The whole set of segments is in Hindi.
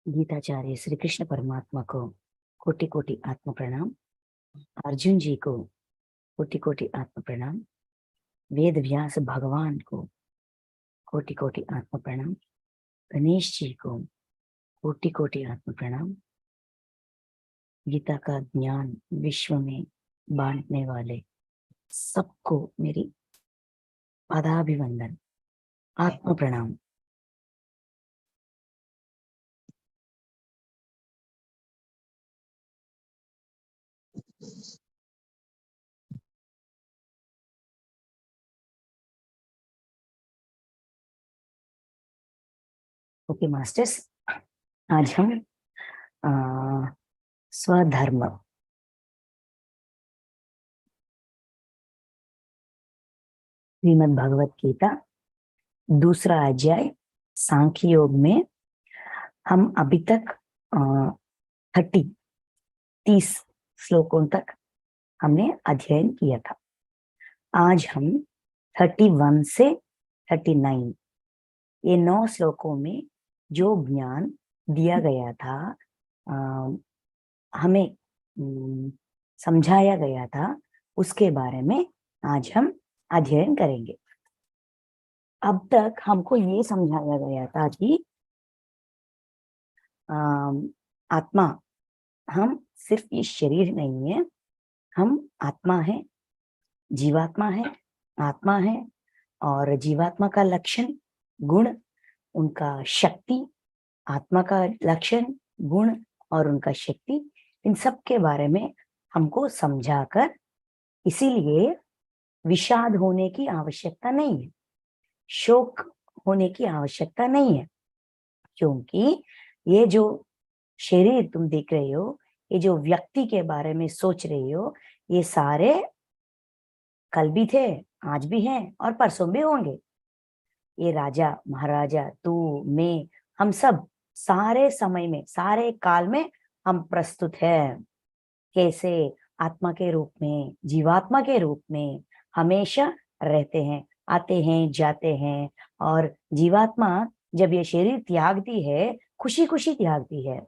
गीताचार्य श्री कृष्ण परमात्मा को कोटि कोटि आत्म प्रणाम। अर्जुन जी को कोटि कोटि आत्म प्रणाम। वेद व्यास भगवान को कोटि कोटि आत्म प्रणाम। गणेश जी को कोटि कोटि आत्म प्रणाम। गीता का ज्ञान विश्व में बांटने वाले सबको मेरी पादाभिवंदन, आत्म प्रणाम। ओके मास्टर्स, आज हम स्वधर्म श्रीमद् भगवत गीता दूसरा अध्याय सांख्य योग में हम अभी तक 30 श्लोकों तक हमने अध्ययन किया था। आज हम 31 से 39 ये 9 श्लोकों में जो ज्ञान दिया गया था, हमें समझाया गया था, उसके बारे में आज हम अध्ययन करेंगे। अब तक हमको ये समझाया गया था कि आत्मा, हम सिर्फ ये शरीर नहीं है, हम आत्मा है, जीवात्मा है, आत्मा है। और जीवात्मा का लक्षण गुण, उनका शक्ति, आत्मा का लक्षण गुण और उनका शक्ति, इन सब के बारे में हमको समझाकर, इसीलिए विषाद होने की आवश्यकता नहीं है, शोक होने की आवश्यकता नहीं है, क्योंकि ये जो शरीर तुम देख रहे हो, ये जो व्यक्ति के बारे में सोच रही हो, ये सारे कल भी थे, आज भी हैं और परसों भी होंगे। ये राजा महाराजा, तू, मैं, हम सब सारे समय में, सारे काल में हम प्रस्तुत हैं। कैसे? आत्मा के रूप में, जीवात्मा के रूप में हमेशा रहते हैं, आते हैं, जाते हैं। और जीवात्मा जब ये शरीर त्यागती है, खुशी खुशी त्यागती है।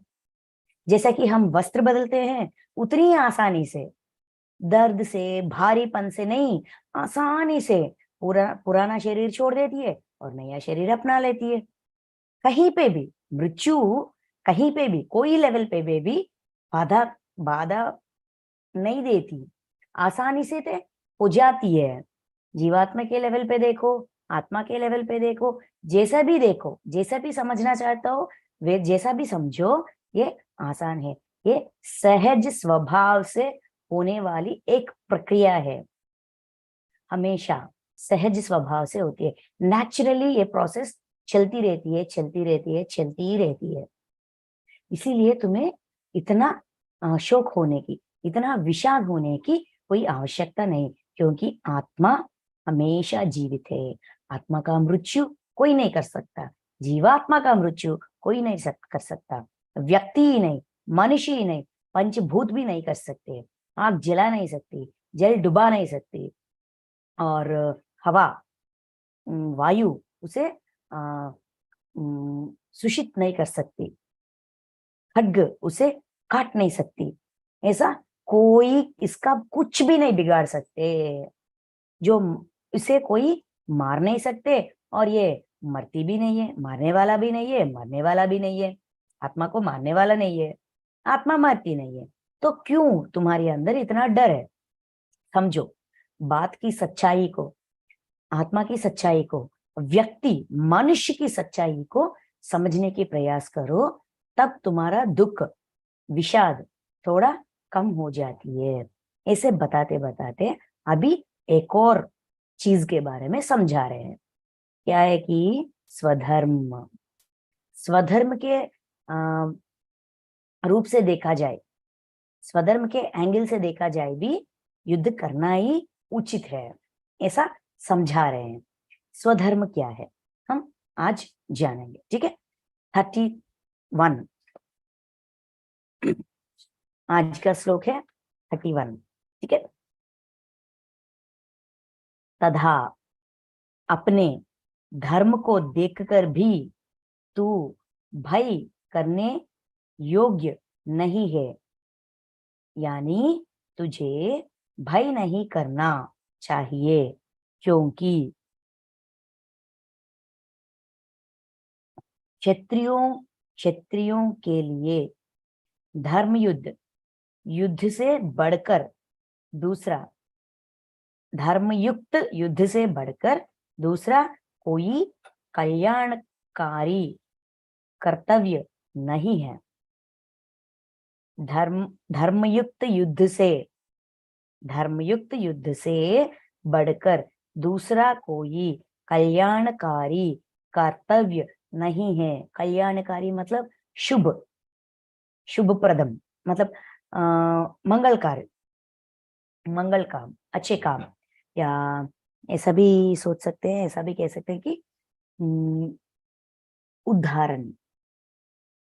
जैसा कि हम वस्त्र बदलते हैं, उतनी ही आसानी से, दर्द से, भारीपन से नहीं, आसानी से पुराना शरीर छोड़ देती है और नया शरीर अपना लेती है। कहीं पे भी मृत्यु, कहीं पे भी कोई लेवल पे भी बाधा बाधा नहीं देती, आसानी से ते हो जाती है। जीवात्मा के लेवल पे देखो, आत्मा के लेवल पे देखो, जैसा भी देखो, जैसा भी समझना चाहता हो, वे जैसा भी समझो, ये आसान है। ये सहज स्वभाव से होने वाली एक प्रक्रिया है, हमेशा सहज स्वभाव से होती है। नेचुरली ये प्रोसेस चलती रहती है, चलती रहती है, चलती ही रहती है। इसीलिए तुम्हें इतना शोक होने की, इतना विषाद होने की कोई आवश्यकता नहीं, क्योंकि आत्मा हमेशा जीवित है। आत्मा का मृत्यु कोई नहीं कर सकता, जीवात्मा का मृत्यु कोई नहीं कर सकता। व्यक्ति ही नहीं, मनुष्य ही नहीं, पंचभूत भी नहीं कर सकते। आग जला नहीं सकती, जल डुबा नहीं सकती, और हवा, वायु उसे सूषित नहीं कर सकती, खड्ग उसे काट नहीं सकती। ऐसा कोई इसका कुछ भी नहीं बिगाड़ सकते, जो इसे कोई मार नहीं सकते। और ये मरती भी नहीं है, मारने वाला भी नहीं है, मरने वाला भी नहीं है। आत्मा को मारने वाला नहीं है, आत्मा मरती नहीं है। तो क्यों तुम्हारे अंदर इतना डर है? समझो बात की सच्चाई को, आत्मा की सच्चाई को, व्यक्ति मनुष्य की सच्चाई को समझने की प्रयास करो, तब तुम्हारा दुख, विषाद थोड़ा कम हो जाती है। ऐसे बताते बताते अभी एक और चीज के बारे में समझा रहे हैं। क्या है कि स्वधर्म, स्वधर्म के रूप से देखा जाए, स्वधर्म के एंगल से देखा जाए भी युद्ध करना ही उचित है, ऐसा समझा रहे हैं। स्वधर्म क्या है हम आज जानेंगे, ठीक है। 31 आज का श्लोक है, 31, ठीक है। तथा अपने धर्म को देखकर भी तू भय करने योग्य नहीं है, यानी तुझे भय नहीं करना चाहिए, क्योंकि क्षत्रियों के लिए धर्म युद्ध से बढ़कर दूसरा धर्मयुक्त युद्ध से बढ़कर दूसरा कोई कल्याणकारी कर्तव्य नहीं है। धर्मयुक्त युद्ध से बढ़कर दूसरा कोई कल्याणकारी कर्तव्य नहीं है। कल्याणकारी मतलब शुभप्रदम, मतलब मंगल काम, अच्छे काम, या ऐसा भी सोच सकते हैं, ऐसा भी कह सकते हैं कि उदाहरण,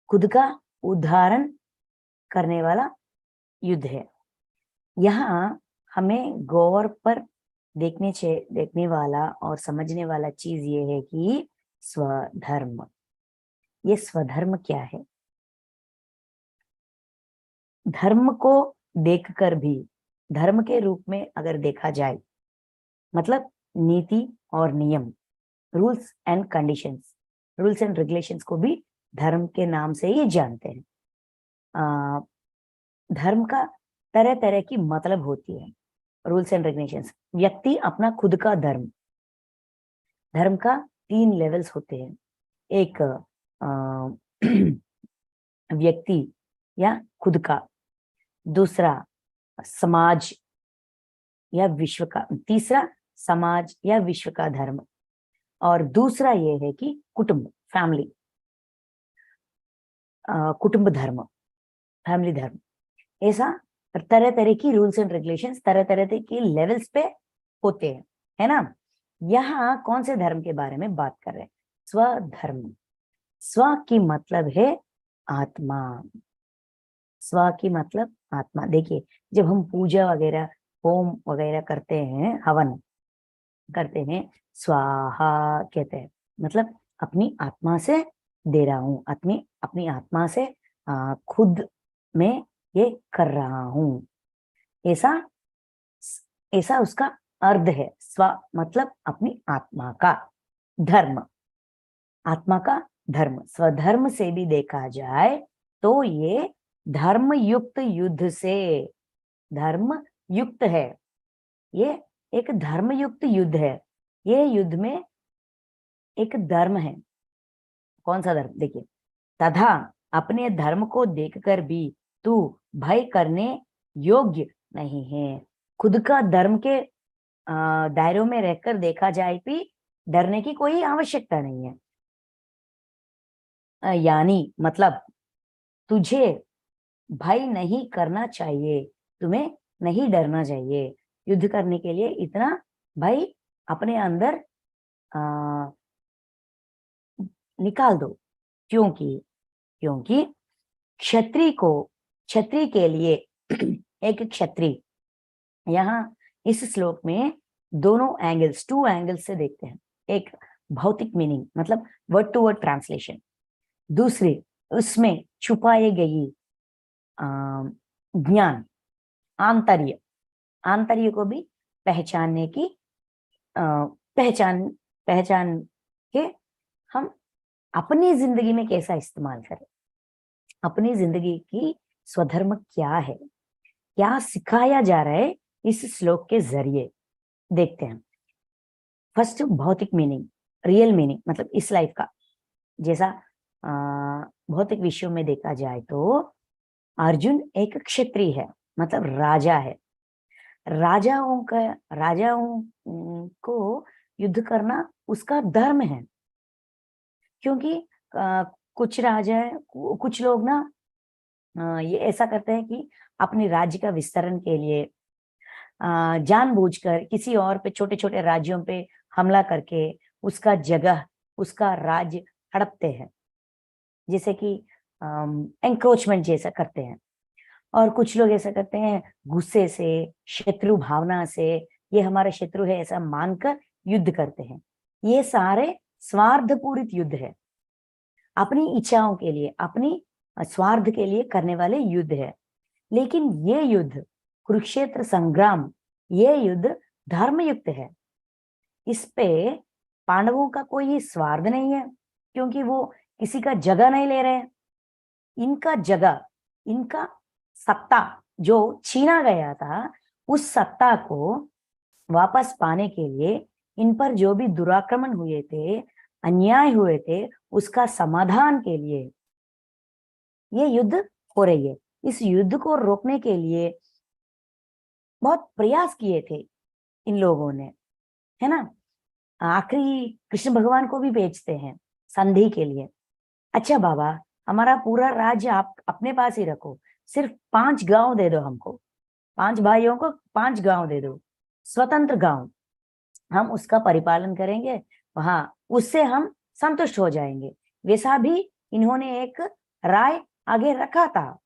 खुद का उदाहरण करने वाला युद्ध है। यहाँ हमें गौर पर देखने वाला और समझने वाला चीज ये है कि स्वधर्म, ये स्वधर्म क्या है? धर्म को देखकर भी धर्म के रूप में अगर देखा जाए, मतलब नीति और नियम, rules and conditions, rules and regulations को भी धर्म के नाम से ही जानते हैं। धर्म का तरह तरह की मतलब होती है। रूल्स एंड रेगुलेशंस, व्यक्ति अपना खुद का धर्म का 3 लेवल्स होते हैं। एक व्यक्ति या खुद का, दूसरा समाज या विश्व का, तीसरा समाज या विश्व का धर्म, और दूसरा ये है कि कुटुंब, फैमिली, कुटुंब धर्म, फैमिली धर्म। ऐसा तरह तरह की रूल्स एंड रेगुलेशंस तरह तरह के लेवल्स पे होते हैं, है ना। यहाँ कौन से धर्म के बारे में बात कर रहे हैं? स्वधर्म। स्व की मतलब है आत्मा, स्व की मतलब आत्मा। देखिए, जब हम पूजा वगैरह, होम वगैरह करते हैं, हवन करते हैं, स्वाहा कहते हैं, मतलब अपनी आत्मा से दे रहा हूं, अपनी आत्मा से खुद में ये कर रहा हूं, ऐसा ऐसा उसका अर्थ है। स्व मतलब अपनी आत्मा का धर्म, आत्मा का धर्म। स्वधर्म से भी देखा जाए तो ये धर्म युक्त युद्ध से, धर्म युक्त है, ये एक धर्म युक्त युद्ध है। ये युद्ध में एक धर्म है। कौन सा धर्म? देखिए, तथा अपने धर्म को देखकर भी तू भय करने योग्य नहीं है। खुद का धर्म के दायरों में रहकर देखा जाए भी डरने की कोई आवश्यकता नहीं है। यानी मतलब तुझे भय नहीं करना चाहिए, तुम्हें नहीं डरना चाहिए। युद्ध करने के लिए इतना भय अपने अंदर निकाल दो, क्योंकि क्षत्रिय के लिए एक क्षत्रिय, यहाँ इस श्लोक में दोनों एंगल्स, 2 एंगल्स से देखते हैं। एक भौतिक मीनिंग, मतलब वर्ड टू वर्ड ट्रांसलेशन, दूसरी उसमें छुपाई गई ज्ञान, आंतर्य को भी पहचानने की पहचान के हम अपनी जिंदगी में कैसा इस्तेमाल करें, अपनी जिंदगी की स्वधर्म क्या है, क्या सिखाया जा रहा है इस श्लोक के जरिए, देखते हैं। फर्स्ट, भौतिक मीनिंग, रियल मीनिंग, मतलब इस लाइफ का। जैसा भौतिक विषयों में देखा जाए तो अर्जुन एक क्षत्रिय है, मतलब राजा है। राजाओं को युद्ध करना उसका धर्म है, क्योंकि कुछ लोग ना ये ऐसा करते हैं कि अपने राज्य का विस्तारण के लिए जानबूझकर किसी और पे, छोटे छोटे राज्यों पे हमला करके उसका जगह, उसका राज्य हड़पते हैं, जैसे कि एंक्रोचमेंट जैसा करते हैं। और कुछ लोग ऐसा करते हैं गुस्से से, शत्रु भावना से, ये हमारा शत्रु है ऐसा मानकर युद्ध करते हैं। ये सारे स्वार्थपूरित युद्ध है। अपनी इच्छाओं के लिए, अपनी स्वार्थ के लिए करने वाले युद्ध है। लेकिन ये युद्ध, कुरुक्षेत्र संग्राम, ये युद्ध धर्मयुक्त है। इस पे पांडवों का कोई स्वार्थ नहीं है, क्योंकि वो किसी का जगह नहीं ले रहे हैं। इनका जगह, इनका सत्ता जो छीना गया था, उस सत्ता को वापस पाने के लिए, इन पर जो भी दुराक्रमण हुए थे, अन्याय हुए थे, उसका समाधान के लिए ये युद्ध हो रही है। इस युद्ध को रोकने के लिए बहुत प्रयास किए थे इन लोगों ने, है ना। आखिरी कृष्ण भगवान को भी भेजते हैं संधि के लिए। अच्छा बाबा, हमारा पूरा राज्य आप अपने पास ही रखो, सिर्फ 5 गांव दे दो हमको, 5 भाइयों को 5 गांव दे दो, स्वतंत्र गांव, हम उसका परिपालन करेंगे, वहां उससे हम संतुष्ट हो जाएंगे। वैसा भी इन्होंने एक राय आगे रखा था,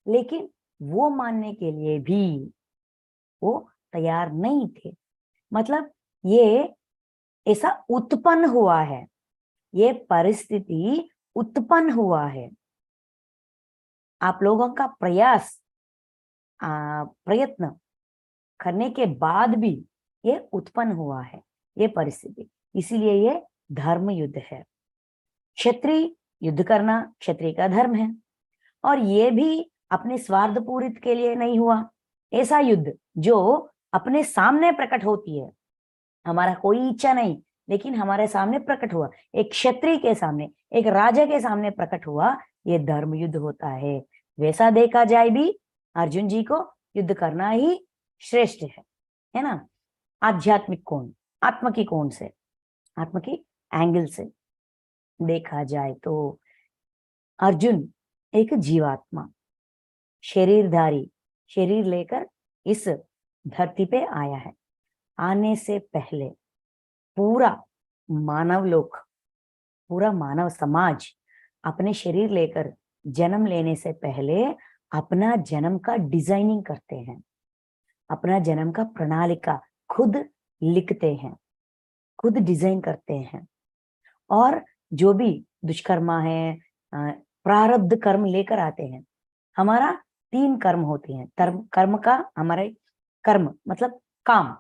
लेकिन वो मानने के लिए भी वो तैयार नहीं थे। मतलब ये ऐसा उत्पन्न हुआ है, ये परिस्थिति उत्पन्न हुआ है। आप लोगों का प्रयत्न करने के बाद भी ये उत्पन्न हुआ है, ये परिस्थिति। इसीलिए ये धर्म युद्ध है। क्षत्रिय युद्ध करना क्षत्रिय का धर्म है, और ये भी अपने स्वार्थ पूरित के लिए नहीं हुआ। ऐसा युद्ध जो अपने सामने प्रकट होती है, हमारा कोई इच्छा नहीं, लेकिन हमारे सामने प्रकट हुआ, एक क्षत्रिय के सामने, एक राजा के सामने प्रकट हुआ, ये धर्म युद्ध होता है। वैसा देखा जाए भी अर्जुन जी को युद्ध करना ही श्रेष्ठ है ना। आध्यात्मिक कोण, आत्मा की कोण से, आत्मा की एंगल से देखा जाए तो अर्जुन एक जीवात्मा, शरीरधारी, शरीर लेकर इस धरती पे आया है। आने से पहले पूरा मानव लोक, पूरा मानव समाज अपने शरीर लेकर जन्म लेने से पहले अपना जन्म का डिजाइनिंग करते हैं, अपना जन्म का प्रणालिका खुद लिखते हैं, खुद डिजाइन करते हैं। और जो भी दुष्कर्मा है, प्रारब्ध कर्म लेकर आते हैं। हमारा 3 कर्म होते हैं। कर्म का, हमारे कर्म मतलब काम,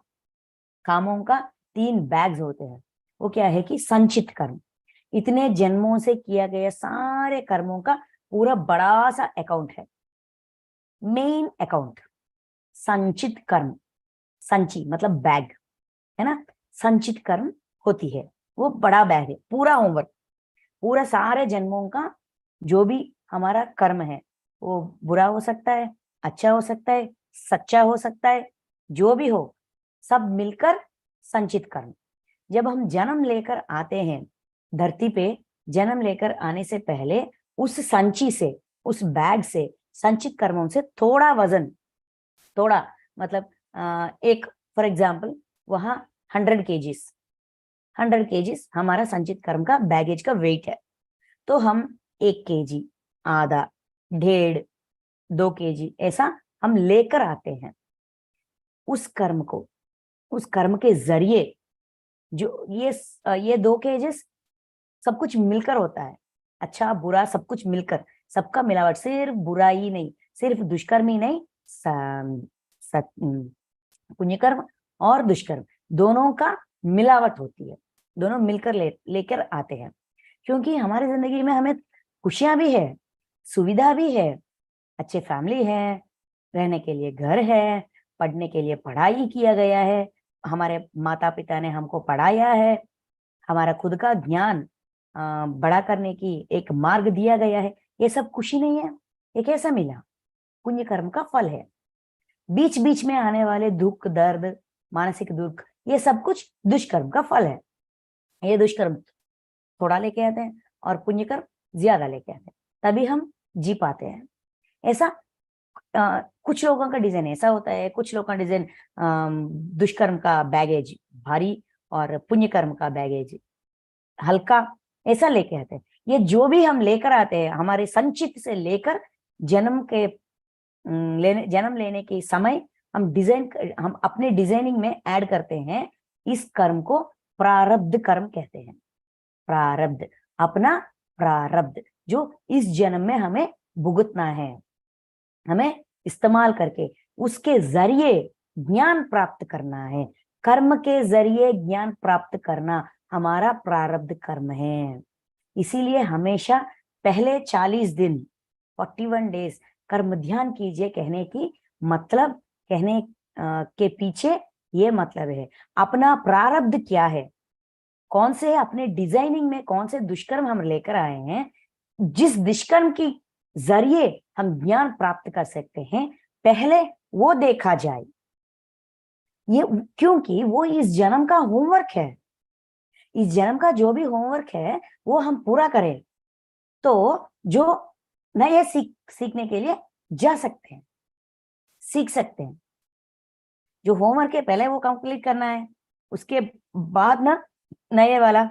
कामों का 3 बैग्स होते हैं। वो क्या है कि संचित कर्म, इतने जन्मों से किया गया सारे कर्मों का पूरा बड़ा सा अकाउंट है, मेन अकाउंट। संचित कर्म, संची मतलब बैग, है ना। संचित कर्म होती है, वो बड़ा बैग है, पूरा होमवर्क, पूरा सारे जन्मों का जो भी हमारा कर्म है, वो बुरा हो सकता है, अच्छा हो सकता है, सच्चा हो सकता है, जो भी हो, सब मिलकर संचित कर्म। जब हम जन्म लेकर आते हैं धरती पे, जन्म लेकर आने से पहले उस संची से, उस बैग से, संचित कर्मों से थोड़ा वजन, थोड़ा मतलब एक फॉर एग्जाम्पल वहां 100 केजीज, 100 केजीज हमारा संचित कर्म का बैगेज का वेट है। तो हम 1 केजी, आधा, 1.5, 2 केजी ऐसा हम लेकर आते हैं। उस कर्म को, उस कर्म के जरिए जो ये 2 केजेस सब कुछ मिलकर होता है, अच्छा बुरा सब कुछ मिलकर, सबका मिलावट, सिर्फ बुराई नहीं, सिर्फ दुष्कर्म ही नहीं, पुण्यकर्म और दुष्कर्म दोनों का मिलावट होती है, दोनों मिलकर लेकर आते हैं। क्योंकि हमारी जिंदगी में हमें खुशियां भी है, सुविधा भी है, अच्छे फैमिली है, रहने के लिए घर है, पढ़ने के लिए पढ़ाई किया गया है, हमारे माता पिता ने हमको पढ़ाया है, हमारा खुद का ज्ञान बड़ा करने की एक मार्ग दिया गया है। ये सब खुशी नहीं है, ये कैसा मिला? पुण्य कर्म का फल है। बीच बीच में आने वाले दुख, दर्द, मानसिक दुख, ये सब कुछ दुष्कर्म का फल है। ये दुष्कर्म थोड़ा लेके आते हैं और पुण्य कर्म ज्यादा लेके आते हैं, तभी हम जी पाते हैं। ऐसा कुछ लोगों का डिजाइन ऐसा होता है, कुछ लोगों का डिजाइन दुष्कर्म का बैगेज भारी और पुण्य कर्म का बैगेज हल्का, ऐसा लेके आते हैं। ये जो भी हम लेकर आते हैं, हमारे संचित से लेकर जन्म लेने के समय हम अपने डिजाइनिंग में ऐड करते हैं। इस कर्म को प्रारब्ध कर्म कहते हैं। प्रारब्ध, अपना प्रारब्ध जो इस जन्म में हमें भुगतना है, हमें इस्तेमाल करके उसके जरिए ज्ञान प्राप्त करना है। कर्म के जरिए ज्ञान प्राप्त करना हमारा प्रारब्ध कर्म है। इसीलिए हमेशा पहले 40 दिन 41 डेज कर्म ध्यान कीजिए कहने की मतलब, कहने के पीछे ये मतलब है अपना प्रारब्ध क्या है, कौन से अपने डिजाइनिंग में कौन से दुष्कर्म हम लेकर आए हैं, जिस दुष्कर्म की जरिए हम ज्ञान प्राप्त कर सकते हैं, पहले वो देखा जाए। ये क्योंकि वो इस जन्म का होमवर्क है, इस जन्म का जो भी होमवर्क है वो हम पूरा करें तो जो नए सीखने के लिए जा सकते हैं, सीख सकते हैं। जो होमवर्क है पहले वो कंप्लीट करना है, उसके बाद ना नए वाला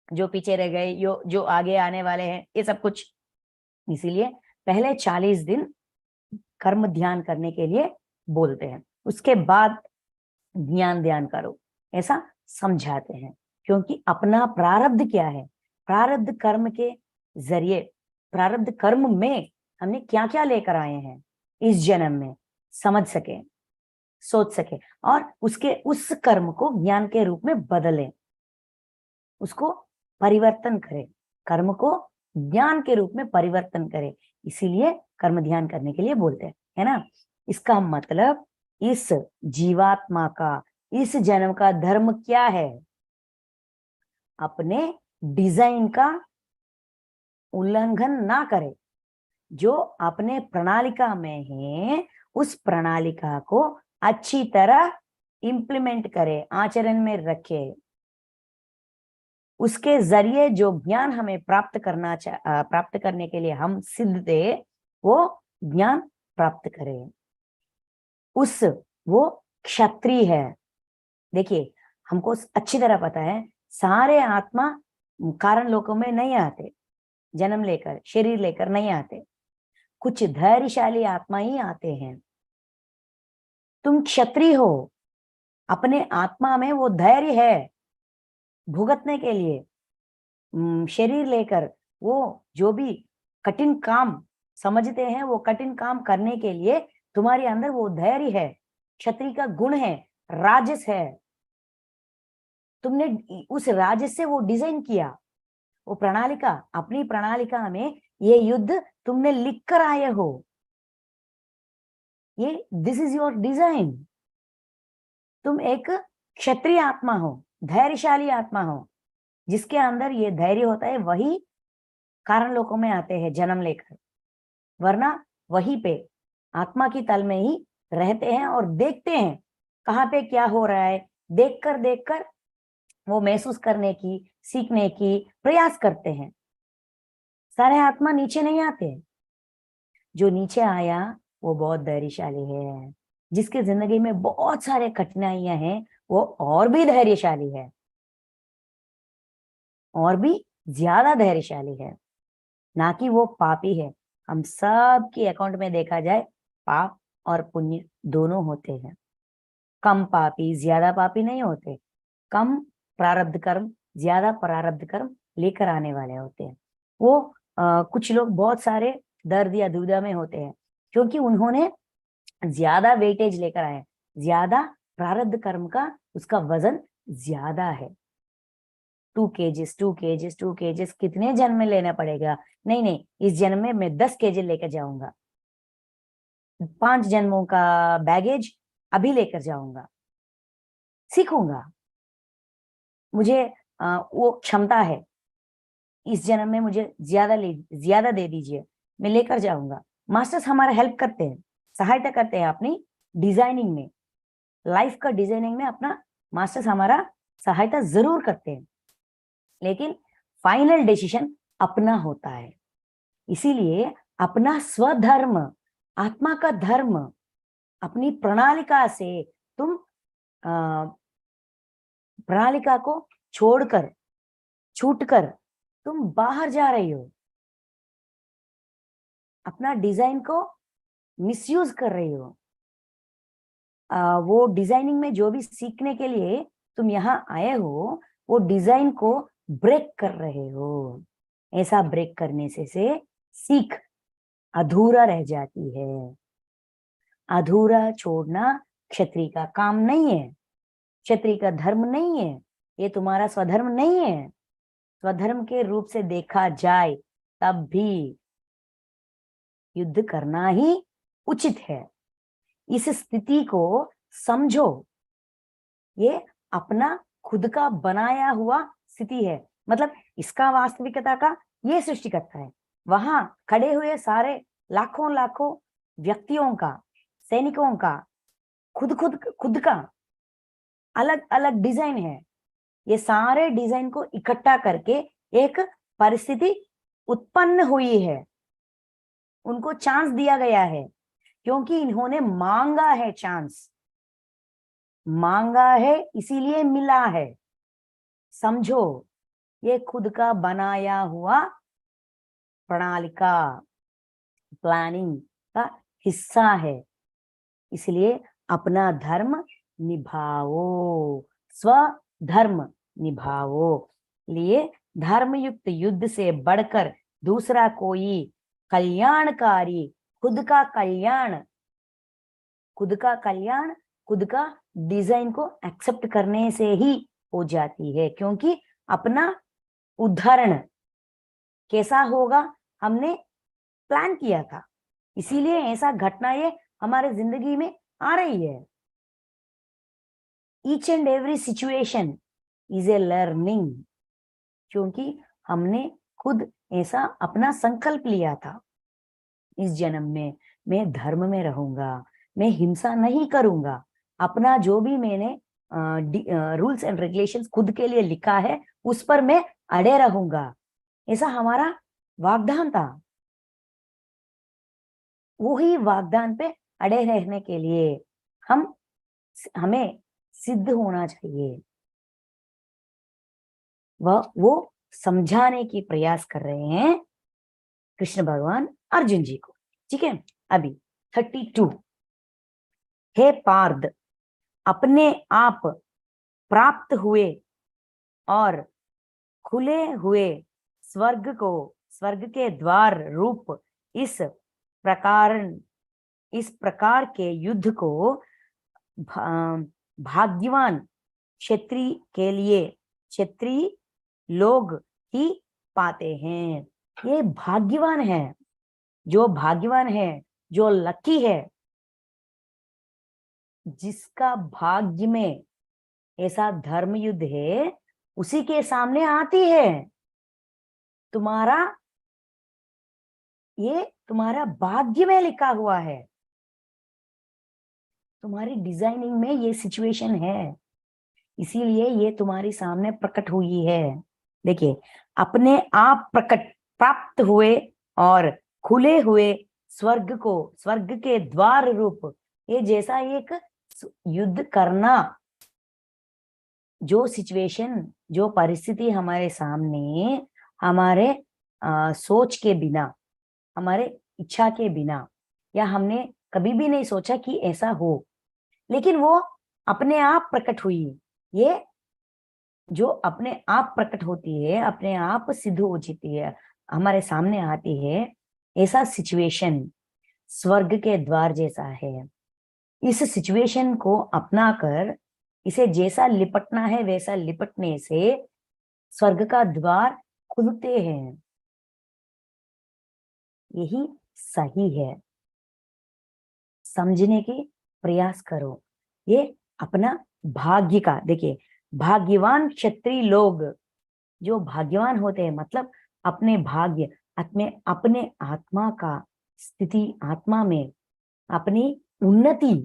जो पीछे रह गए, जो आगे आने वाले हैं, ये सब कुछ। इसीलिए पहले 40 दिन कर्म ध्यान करने के लिए बोलते हैं, उसके बाद ज्ञान ध्यान करो, ऐसा समझाते हैं। क्योंकि अपना प्रारब्ध क्या है, प्रारब्ध कर्म के जरिए, प्रारब्ध कर्म में हमने क्या क्या लेकर आए हैं इस जन्म में, समझ सके, सोच सके और उसके उस कर्म को ज्ञान के रूप में बदलें, उसको परिवर्तन करें, कर्म को ज्ञान के रूप में परिवर्तन करें। इसीलिए कर्म ध्यान करने के लिए बोलते हैं, है ना। इसका मतलब इस जीवात्मा का इस जन्म का धर्म क्या है, अपने डिजाइन का उल्लंघन ना करे, जो अपने प्रणालिका में है उस प्रणालिका को अच्छी तरह इंप्लीमेंट करे, आचरण में रखे, उसके जरिए जो ज्ञान हमें प्राप्त करने के लिए हम सिद्ध थे वो ज्ञान प्राप्त करें। वो क्षत्रिय है। देखिए हमको अच्छी तरह पता है सारे आत्मा कारण लोकों में नहीं आते, जन्म लेकर शरीर लेकर नहीं आते, कुछ धैर्यशाली आत्मा ही आते हैं। तुम क्षत्रिय हो, अपने आत्मा में वो धैर्य है भुगतने के लिए, शरीर लेकर वो जो भी कठिन काम समझते हैं वो कठिन काम करने के लिए तुम्हारे अंदर वो धैर्य है, क्षत्रिय का गुण है, राजस है। तुमने उस राजस से वो डिजाइन किया, वो प्रणालिका, अपनी प्रणालिका में ये युद्ध तुमने लिख कर आए हो, ये दिस इज योर डिजाइन। तुम एक क्षत्रिय आत्मा हो, धैर्यशाली आत्मा हो, जिसके अंदर ये धैर्य होता है, वही कारण लोकों में आते हैं जन्म लेकर, वरना वहीं पे आत्मा की तल में ही रहते हैं और देखते हैं कहाँ पे क्या हो रहा है, देखकर वो महसूस करने की, सीखने की प्रयास करते हैं। सारे आत्मा नीचे नहीं आते, जो नीचे आया वो बहुत धैर्यशाली है, जिसके जिंदगी में बहुत सारे कठिनाइयां हैं वो और भी धैर्यशाली है, और भी ज्यादा धैर्यशाली है, ना कि वो पापी है। हम सब के अकाउंट में देखा जाए पाप और पुण्य दोनों होते हैं, कम पापी ज्यादा पापी नहीं होते, कम प्रारब्ध कर्म ज्यादा प्रारब्ध कर्म लेकर आने वाले होते हैं। वो कुछ लोग बहुत सारे दर्द या दुविधा में होते हैं क्योंकि उन्होंने ज्यादा वेटेज लेकर आए, ज्यादा प्रारब्ध कर्म का उसका वजन ज्यादा है। 2 केजीज कितने जन्म में लेना पड़ेगा, नहीं इस जन्म में मैं 10 केजी लेकर जाऊंगा, 5 जन्मों का बैगेज अभी लेकर जाऊंगा, सीखूंगा, मुझे वो क्षमता है, इस जन्म में मुझे ज्यादा दे दीजिए, मैं लेकर जाऊंगा। मास्टर्स हमारा हेल्प करते हैं, सहायता करते हैं अपनी डिजाइनिंग में, लाइफ का डिजाइनिंग में अपना मास्टर्स हमारा सहायता जरूर करते हैं, लेकिन फाइनल डिसीजन अपना होता है। इसीलिए अपना स्वधर्म, आत्मा का धर्म, अपनी प्रणालिका से तुम प्रणालिका को छोड़कर, छूटकर तुम बाहर जा रही हो, अपना डिजाइन को मिसयूज कर रही हो। वो डिजाइनिंग में जो भी सीखने के लिए तुम यहाँ आए हो, वो डिजाइन को ब्रेक कर रहे हो। ऐसा ब्रेक करने से सीख अधूरा रह जाती है। अधूरा छोड़ना क्षत्रिय का काम नहीं है, क्षत्रिय का धर्म नहीं है, ये तुम्हारा स्वधर्म नहीं है। स्वधर्म के रूप से देखा जाए तब भी युद्ध करना ही उचित है। इस स्थिति को समझो, ये अपना खुद का बनाया हुआ स्थिति है। मतलब इसका वास्तविकता का ये सृष्टिकर्ता है। वहां खड़े हुए सारे लाखों लाखों व्यक्तियों का, सैनिकों का खुद का अलग अलग डिजाइन है। ये सारे डिजाइन को इकट्ठा करके एक परिस्थिति उत्पन्न हुई है। उनको चांस दिया गया है क्योंकि इन्होंने मांगा है, चांस मांगा है इसीलिए मिला है। समझो, ये खुद का बनाया हुआ प्रणालिका, प्लानिंग का हिस्सा है। इसलिए अपना धर्म निभाओ, स्वधर्म निभाओ। लिए धर्मयुक्त युद्ध से बढ़कर दूसरा कोई कल्याणकारी, खुद का कल्याण, खुद का कल्याण, खुद का डिजाइन को एक्सेप्ट करने से ही हो जाती है। क्योंकि अपना उदाहरण कैसा होगा हमने प्लान किया था, इसीलिए ऐसा घटना ये हमारे जिंदगी में आ रही है। Each and every situation is a learning, क्योंकि हमने खुद ऐसा अपना संकल्प लिया था। इस जन्म में मैं धर्म में रहूंगा, मैं हिंसा नहीं करूंगा। अपना जो भी मैंने रूल्स एंड रेगुलेशंस खुद के लिए लिखा है उस पर मैं अड़े रहूंगा। ऐसा हमारा वाग्दान था। वही वाग्दान पे अड़े रहने के लिए हमें सिद्ध होना चाहिए। वो समझाने की प्रयास कर रहे हैं कृष्ण भगवान अर्जुन जी को। ठीक है, अभी 32। हे पार्थ, अपने आप प्राप्त हुए और खुले हुए स्वर्ग को, स्वर्ग के द्वार रूप इस प्रकार के युद्ध को भाग्यवान क्षत्रिय के लिए क्षत्रिय लोग ही पाते हैं। ये भाग्यवान है, जो भाग्यवान है, जो लकी है, जिसका भाग्य में ऐसा धर्म युद्ध है, उसी के सामने आती है। ये तुम्हारा भाग्य में लिखा हुआ है, तुम्हारी डिजाइनिंग में ये सिचुएशन है, इसीलिए ये तुम्हारे सामने प्रकट हुई है। देखिए, अपने आप प्रकट प्राप्त हुए और खुले हुए स्वर्ग को, स्वर्ग के द्वार रूप, ये जैसा एक युद्ध करना, जो सिचुएशन, जो परिस्थिति हमारे सामने हमारे सोच के बिना, हमारे इच्छा के बिना, या हमने कभी भी नहीं सोचा कि ऐसा हो, लेकिन वो अपने आप प्रकट हुई। ये जो अपने आप प्रकट होती है, अपने आप सिद्ध हो जाती है, हमारे सामने आती है, ऐसा सिचुएशन स्वर्ग के द्वार जैसा है। इस सिचुएशन को अपनाकर इसे जैसा लिपटना है वैसा लिपटने से स्वर्ग का द्वार खुलते हैं। यही सही है, समझने की प्रयास करो। ये अपना भाग्य का, देखिए, भाग्यवान क्षत्रिय लोग, जो भाग्यवान होते हैं मतलब अपने भाग्य, अपने आत्मा का स्थिति, आत्मा में अपनी उन्नति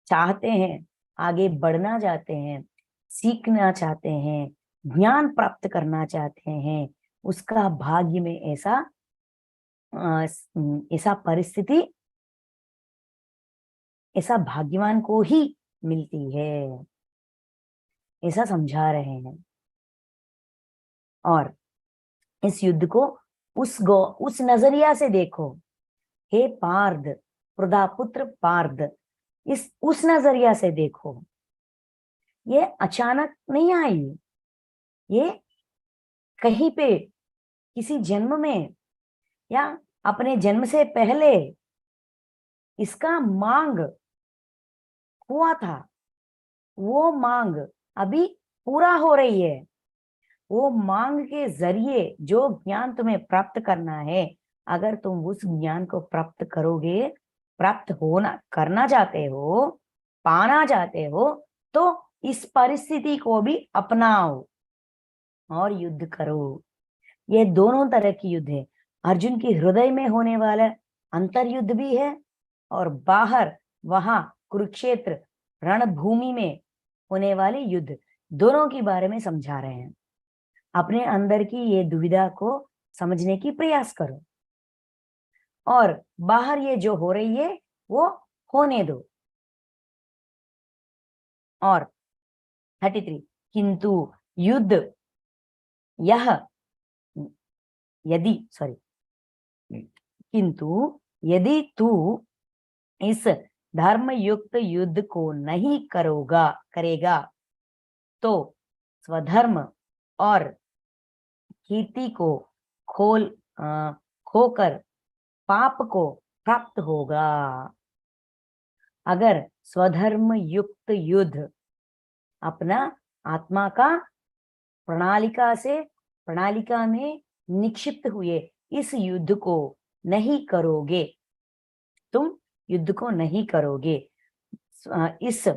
चाहते हैं, आगे बढ़ना चाहते हैं, सीखना चाहते हैं, ज्ञान प्राप्त करना चाहते हैं, उसका भाग्य में ऐसा परिस्थिति, ऐसा भाग्यवान को ही मिलती है, ऐसा समझा रहे हैं। और इस युद्ध को उस नजरिया से देखो। हे पार्थ, प्रदापुत्र पार्थ, उस नजरिया से देखो। ये अचानक नहीं आई, ये कहीं पे किसी जन्म में या अपने जन्म से पहले इसका मांग हुआ था, वो मांग अभी पूरा हो रही है। वो मांग के जरिए जो ज्ञान तुम्हें प्राप्त करना है, अगर तुम उस ज्ञान को प्राप्त करोगे, प्राप्त होना करना चाहते हो, पाना चाहते हो, तो इस परिस्थिति को भी अपनाओ और युद्ध करो। ये दोनों तरह की युद्ध है। अर्जुन के हृदय में होने वाला अंतर युद्ध भी है, और बाहर वहां कुरुक्षेत्र रणभूमि में होने वाले युद्ध, दोनों के बारे में समझा रहे हैं। अपने अंदर की ये दुविधा को समझने की प्रयास करो, और बाहर ये जो हो रही है वो होने दो। और 33, किंतु युद्ध यह यदि सॉरी किंतु यदि तू इस धर्म युक्त युद्ध को नहीं करेगा तो स्वधर्म और कीर्ति को खोकर पाप को प्राप्त होगा। अगर स्वधर्म युक्त युद्ध अपना आत्मा का प्रणालिका में निक्षिप्त हुए इस युद्ध को नहीं करोगे, तुम युद्ध को नहीं करोगे, इस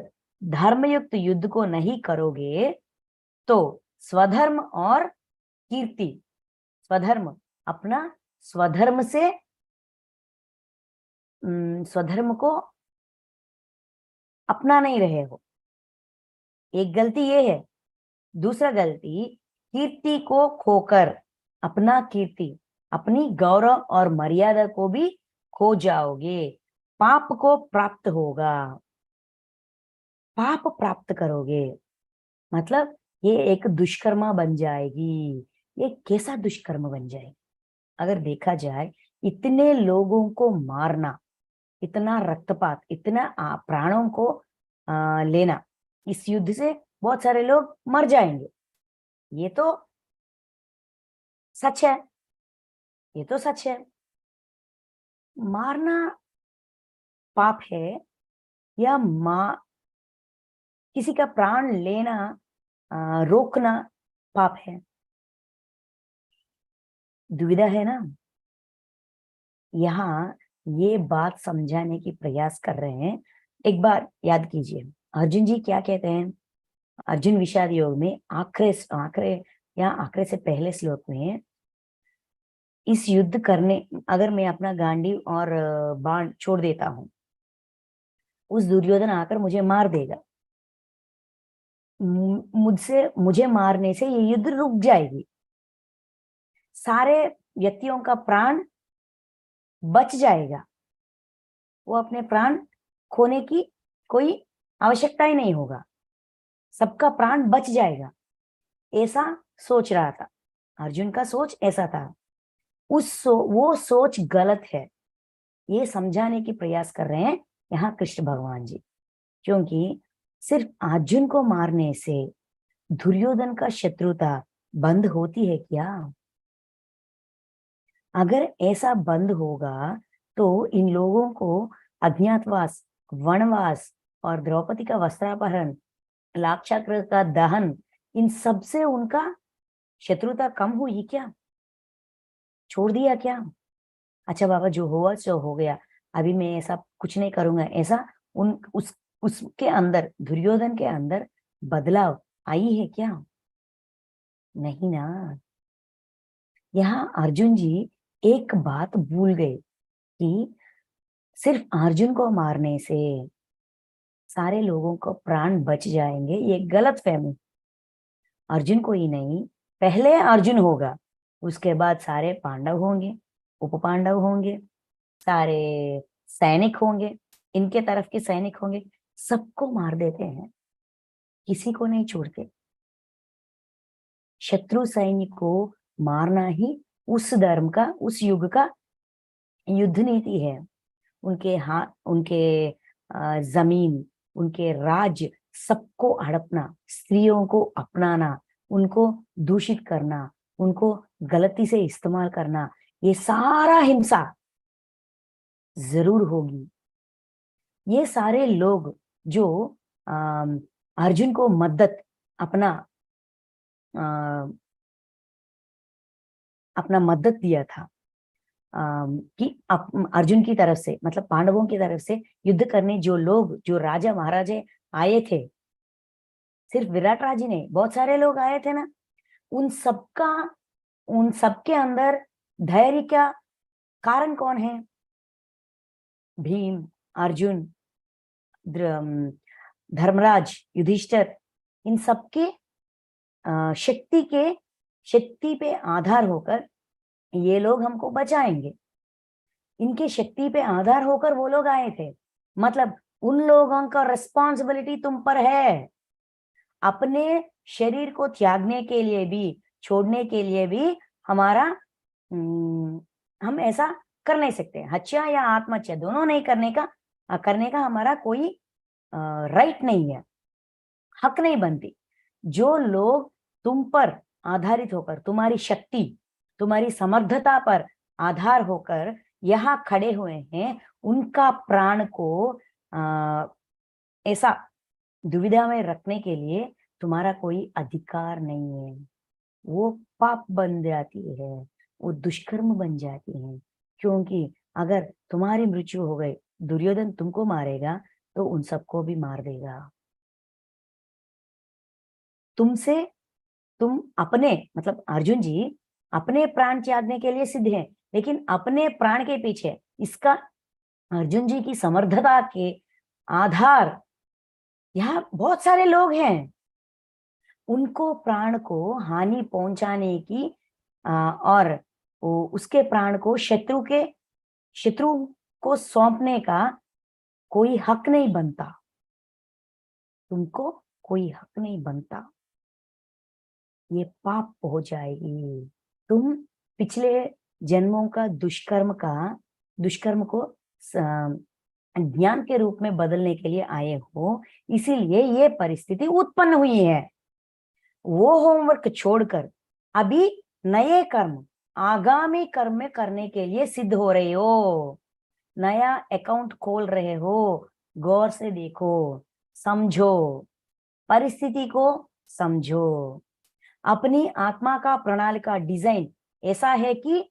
धर्मयुक्त युद्ध को नहीं करोगे, तो स्वधर्म और कीर्ति, स्वधर्म अपना स्वधर्म से स्वधर्म को अपना नहीं रहे हो, एक गलती ये है। दूसरा गलती, कीर्ति को खोकर, अपना कीर्ति, अपनी गौरव और मर्यादा को भी खो जाओगे, पाप को प्राप्त होगा, पाप प्राप्त करोगे। मतलब ये एक दुष्कर्म बन जाएगी। ये कैसा दुष्कर्म बन जाएगी? अगर देखा जाए, इतने लोगों को मारना, इतना रक्तपात, इतना प्राणों को लेना, इस युद्ध से बहुत सारे लोग मर जाएंगे। ये तो सच है, ये तो सच है। मारना पाप है या किसी का प्राण लेना, रोकना पाप है? दुविधा है ना। यहाँ ये बात समझाने की प्रयास कर रहे हैं। एक बार याद कीजिए, अर्जुन जी क्या कहते हैं? अर्जुन विषाद योग में आखिरी से पहले श्लोक में, इस युद्ध करने, अगर मैं अपना गांडीव और बाण छोड़ देता हूं, उस दुर्योधन आकर मुझे मार देगा, मुझे मारने से ये युद्ध रुक जाएगी, सारे व्यक्तियों का प्राण बच जाएगा, वो अपने प्राण खोने की कोई आवश्यकता ही नहीं होगा, सबका प्राण बच जाएगा। ऐसा सोच रहा था अर्जुन का, सोच ऐसा था। वो सोच गलत है, ये समझाने की प्रयास कर रहे हैं यहाँ कृष्ण भगवान जी। क्योंकि सिर्फ अर्जुन को मारने से दुर्योधन का शत्रुता बंद होती है क्या? अगर ऐसा बंद होगा तो इन लोगों को अज्ञातवास, वनवास और द्रौपदी का वस्त्रापहरण, लाक्षागृह का दहन, इन सब से उनका शत्रुता कम हुई क्या? छोड़ दिया क्या? अच्छा बाबा, जो हुआ सो हो गया, अभी मैं ऐसा कुछ नहीं करूंगा, ऐसा उसके अंदर, दुर्योधन के अंदर बदलाव आई है क्या? नहीं ना। यहाँ अर्जुन जी एक बात भूल गए कि सिर्फ अर्जुन को मारने से सारे लोगों को प्राण बच जाएंगे, ये गलत फहमी। अर्जुन को ही नहीं, पहले अर्जुन होगा, उसके बाद सारे पांडव होंगे, उप पांडव होंगे, सारे सैनिक होंगे, इनके तरफ के सैनिक होंगे, सबको मार देते हैं, किसी को नहीं छोड़ते। शत्रु सैनिक को मारना ही उस धर्म का, उस युग का युद्ध नीति है। उनके हाथ, उनके जमीन, उनके राज्य, सबको हड़पना, स्त्रियों को अपनाना, उनको दूषित करना, उनको गलती से इस्तेमाल करना, ये सारा हिंसा जरूर होगी। ये सारे लोग जो अर्जुन को मदद अपना अपना मदद दिया था, कि अर्जुन की तरफ से, मतलब पांडवों की तरफ से युद्ध करने जो लोग, जो राजा महाराजे आए थे, सिर्फ विराट राजी नहीं, बहुत सारे लोग आए थे ना, उन सबका, उन सबके अंदर धैर्य का कारण कौन है? भीम, अर्जुन, धर्मराज, युधिष्ठिर, इन सबके शक्ति पे आधार होकर ये लोग हमको बचाएंगे। इनके शक्ति पे आधार होकर वो लोग आए थे, मतलब उन लोगों का रिस्पॉन्सिबिलिटी तुम पर है। अपने शरीर को त्यागने के लिए भी, छोड़ने के लिए भी हमारा हम ऐसा कर नहीं सकते। हत्या या आत्महत्या दोनों नहीं करने का हमारा कोई राइट नहीं है, हक नहीं बनती। जो लोग तुम पर आधारित होकर, तुम्हारी शक्ति, तुम्हारी समर्थता पर आधार होकर यहाँ खड़े हुए हैं, उनका प्राण को ऐसा दुविधा में रखने के लिए तुम्हारा कोई अधिकार नहीं है। वो पाप बन जाती है, वो दुष्कर्म बन जाती है। क्योंकि अगर तुम्हारी मृत्यु हो गई, दुर्योधन तुमको मारेगा तो उन सबको भी मार देगा। तुमसे, तुम अपने, मतलब अर्जुन जी अपने प्राण त्यागने के लिए सिद्ध हैं, लेकिन अपने प्राण के पीछे, इसका अर्जुन जी की समर्थता के आधार यहाँ बहुत सारे लोग हैं। उनको प्राण को हानि पहुंचाने की और उसके प्राण को शत्रु को सौंपने का कोई हक नहीं बनता। तुमको कोई हक नहीं बनता, ये पाप हो जाएगी। तुम पिछले जन्मों का दुष्कर्म को ज्ञान के रूप में बदलने के लिए आए हो, इसीलिए ये परिस्थिति उत्पन्न हुई है। वो होमवर्क छोड़कर अभी नए कर्म, आगामी कर्म में करने के लिए सिद्ध हो रहे हो, नया अकाउंट खोल रहे हो। गौर से देखो, समझो, परिस्थिति को समझो। अपनी आत्मा का प्रणाली का डिजाइन ऐसा है कि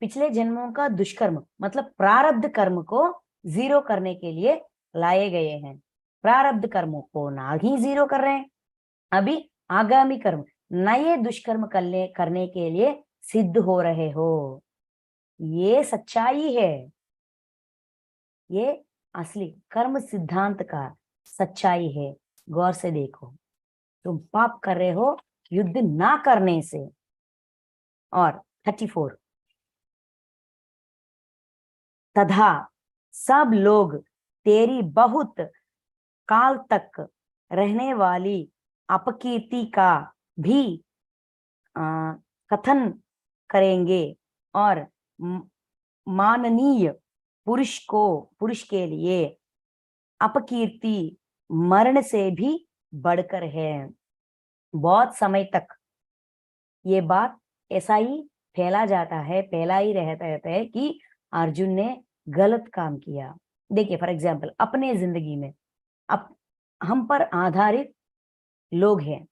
पिछले जन्मों का दुष्कर्म, मतलब प्रारब्ध कर्म को जीरो करने के लिए लाए गए हैं। प्रारब्ध कर्मों को ना ही जीरो कर रहे हैं, अभी आगामी कर्म, नए दुष्कर्म करने के लिए सिद्ध हो रहे हो। ये सच्चाई है, ये असली कर्म सिद्धांत का सच्चाई है। गौर से देखो, तुम पाप कर रहे हो युद्ध ना करने से। और 34, तथा सब लोग तेरी बहुत काल तक रहने वाली अपकीर्ति का भी कथन करेंगे, और माननीय पुरुष के लिए अपकीर्ति मरण से भी बढ़कर है। बहुत समय तक ये बात ऐसा ही फैला ही रहता है कि अर्जुन ने गलत काम किया। देखिए फॉर एग्जाम्पल, अपने जिंदगी में अब हम पर आधारित लोग हैं,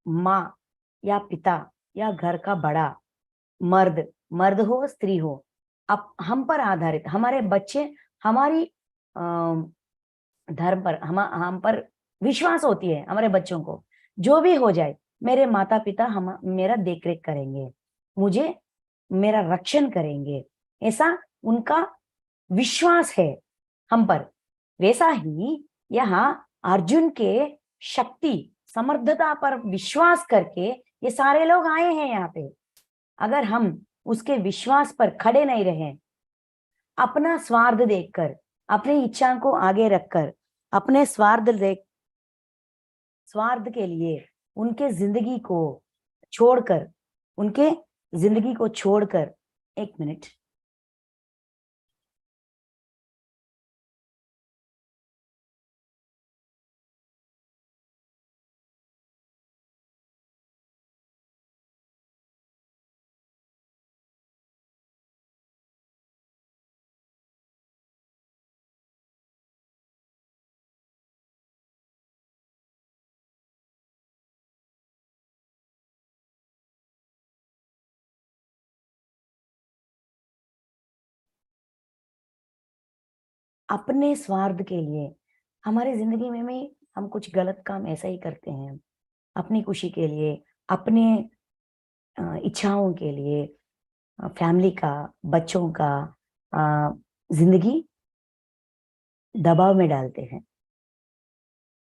माँ या पिता या घर का बड़ा, मर्द मर्द हो स्त्री हो, अब हम पर आधारित हमारे बच्चे, हमारी धर्म पर हम पर विश्वास होती है हमारे बच्चों को। जो भी हो जाए, मेरे माता पिता हम मेरा देखरेख करेंगे, मुझे मेरा रक्षण करेंगे, ऐसा उनका विश्वास है हम पर। वैसा ही यहाँ अर्जुन के शक्ति समर्थता पर विश्वास करके ये सारे लोग आए हैं यहाँ पे। अगर हम उसके विश्वास पर खड़े नहीं रहे, अपना स्वार्थ देखकर, अपनी इच्छा को आगे रखकर, अपने स्वार्थ के लिए उनके जिंदगी को छोड़कर, उनके जिंदगी को छोड़कर, एक मिनट, अपने स्वार्थ के लिए हमारे जिंदगी में हम कुछ गलत काम ऐसा ही करते हैं, अपनी खुशी के लिए, अपने इच्छाओं के लिए, फैमिली का, बच्चों का जिंदगी दबाव में डालते हैं।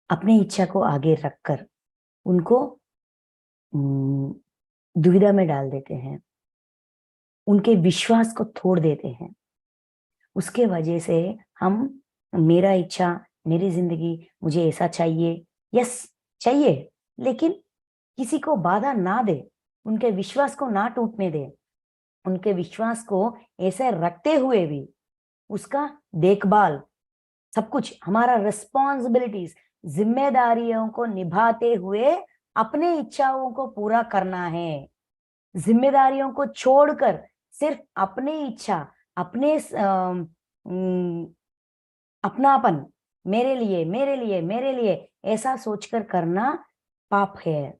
अपनी इच्छा को आगे रखकर उनको दुविधा में डाल देते हैं, उनके विश्वास को तोड़ देते हैं। उसके वजह से हम, मेरा इच्छा, मेरी जिंदगी, मुझे ऐसा चाहिए, यस चाहिए, लेकिन किसी को बाधा ना दे, उनके विश्वास को ना टूटने दे, उनके विश्वास को ऐसे रखते हुए भी उसका देखभाल, सब कुछ हमारा रिस्पॉन्सिबिलिटीज, जिम्मेदारियों को निभाते हुए अपने इच्छाओं को पूरा करना है। जिम्मेदारियों को छोड़कर सिर्फ अपनी इच्छा, अपने अपनापन, मेरे लिए मेरे लिए मेरे लिए ऐसा सोचकर करना पाप है।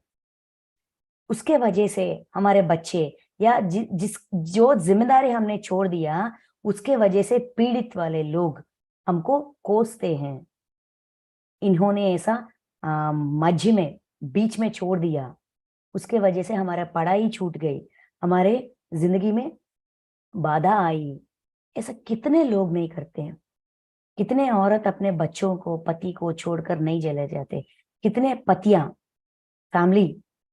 उसके वजह से हमारे बच्चे या जो जिम्मेदारी हमने छोड़ दिया, उसके वजह से पीड़ित वाले लोग हमको कोसते हैं। इन्होंने ऐसा मध्य में, बीच में छोड़ दिया, उसके वजह से हमारा पढ़ाई छूट गई, हमारे जिंदगी में बाधा आई। ऐसा कितने लोग नहीं करते हैं? कितने औरत अपने बच्चों को, पति को छोड़कर नहीं चले जाते? कितने पतियां फैमिली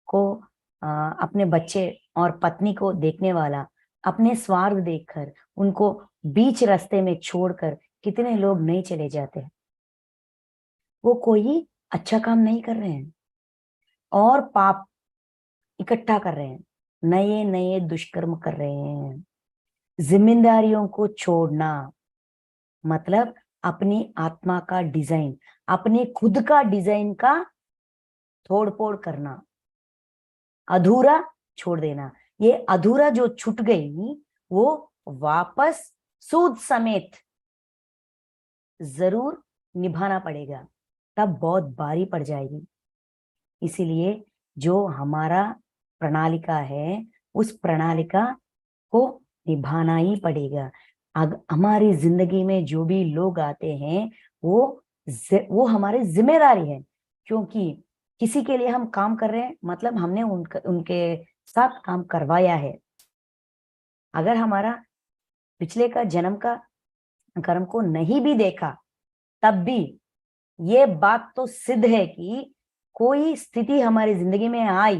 को, अपने बच्चे और पत्नी को देखने वाला अपने स्वार्थ देखकर उनको बीच रास्ते में छोड़कर कितने लोग नहीं चले जाते? वो कोई अच्छा काम नहीं कर रहे हैं और पाप इकट्ठा कर रहे हैं, नए नए दुष्कर्म कर रहे हैं। जिम्मेदारियों को छोड़ना मतलब अपनी आत्मा का डिजाइन, अपने खुद का डिजाइन का तोड़ फोड़ करना, अधूरा छोड़ देना। ये अधूरा जो छूट गई वो वापस सूद समेत जरूर निभाना पड़ेगा, तब बहुत भारी पड़ जाएगी। इसीलिए जो हमारा प्रणालिका है, उस प्रणालिका को निभाना ही पड़ेगा। हमारी जिंदगी में जो भी लोग आते हैं वो हमारी जिम्मेदारी है, क्योंकि किसी के लिए हम काम कर रहे हैं मतलब हमने उनके साथ काम करवाया है। अगर हमारा पिछले का जन्म का कर्म को नहीं भी देखा, तब भी ये बात तो सिद्ध है कि कोई स्थिति हमारी जिंदगी में आई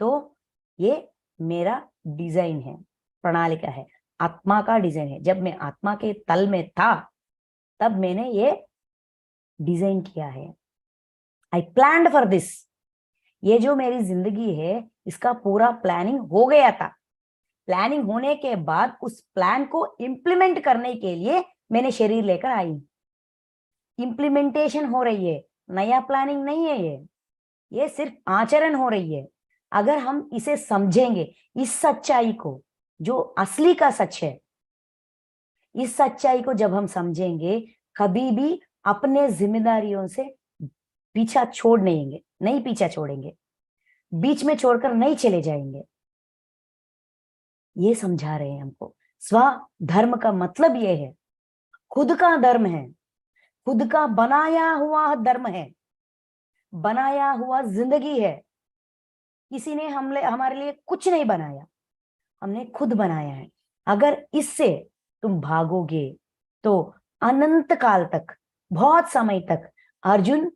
तो ये मेरा डिजाइन है, प्रणालिका है, आत्मा का डिजाइन है। जब मैं आत्मा के तल में था तब मैंने ये डिजाइन किया है। आई प्लान्ड फॉर दिस। ये जो मेरी जिंदगी है इसका पूरा प्लानिंग हो गया था। प्लानिंग होने के बाद उस प्लान को इम्प्लीमेंट करने के लिए मैंने शरीर लेकर आई। इम्प्लीमेंटेशन हो रही है, नया प्लानिंग नहीं है ये सिर्फ आचरण हो रही है। अगर हम इसे समझेंगे, इस सच्चाई को जो असली का सच है, इस सच्चाई को जब हम समझेंगे, कभी भी अपने जिम्मेदारियों से पीछा छोड़ नहीं पीछा छोड़ेंगे, बीच में छोड़कर नहीं चले जाएंगे। ये समझा रहे हैं हमको। स्व धर्म का मतलब ये है, खुद का धर्म है, खुद का बनाया हुआ धर्म है, बनाया हुआ जिंदगी है। किसी ने हमारे लिए कुछ नहीं बनाया, हमने खुद बनाया है। अगर इससे तुम भागोगे तो अनंत काल तक, बहुत समय तक अर्जुन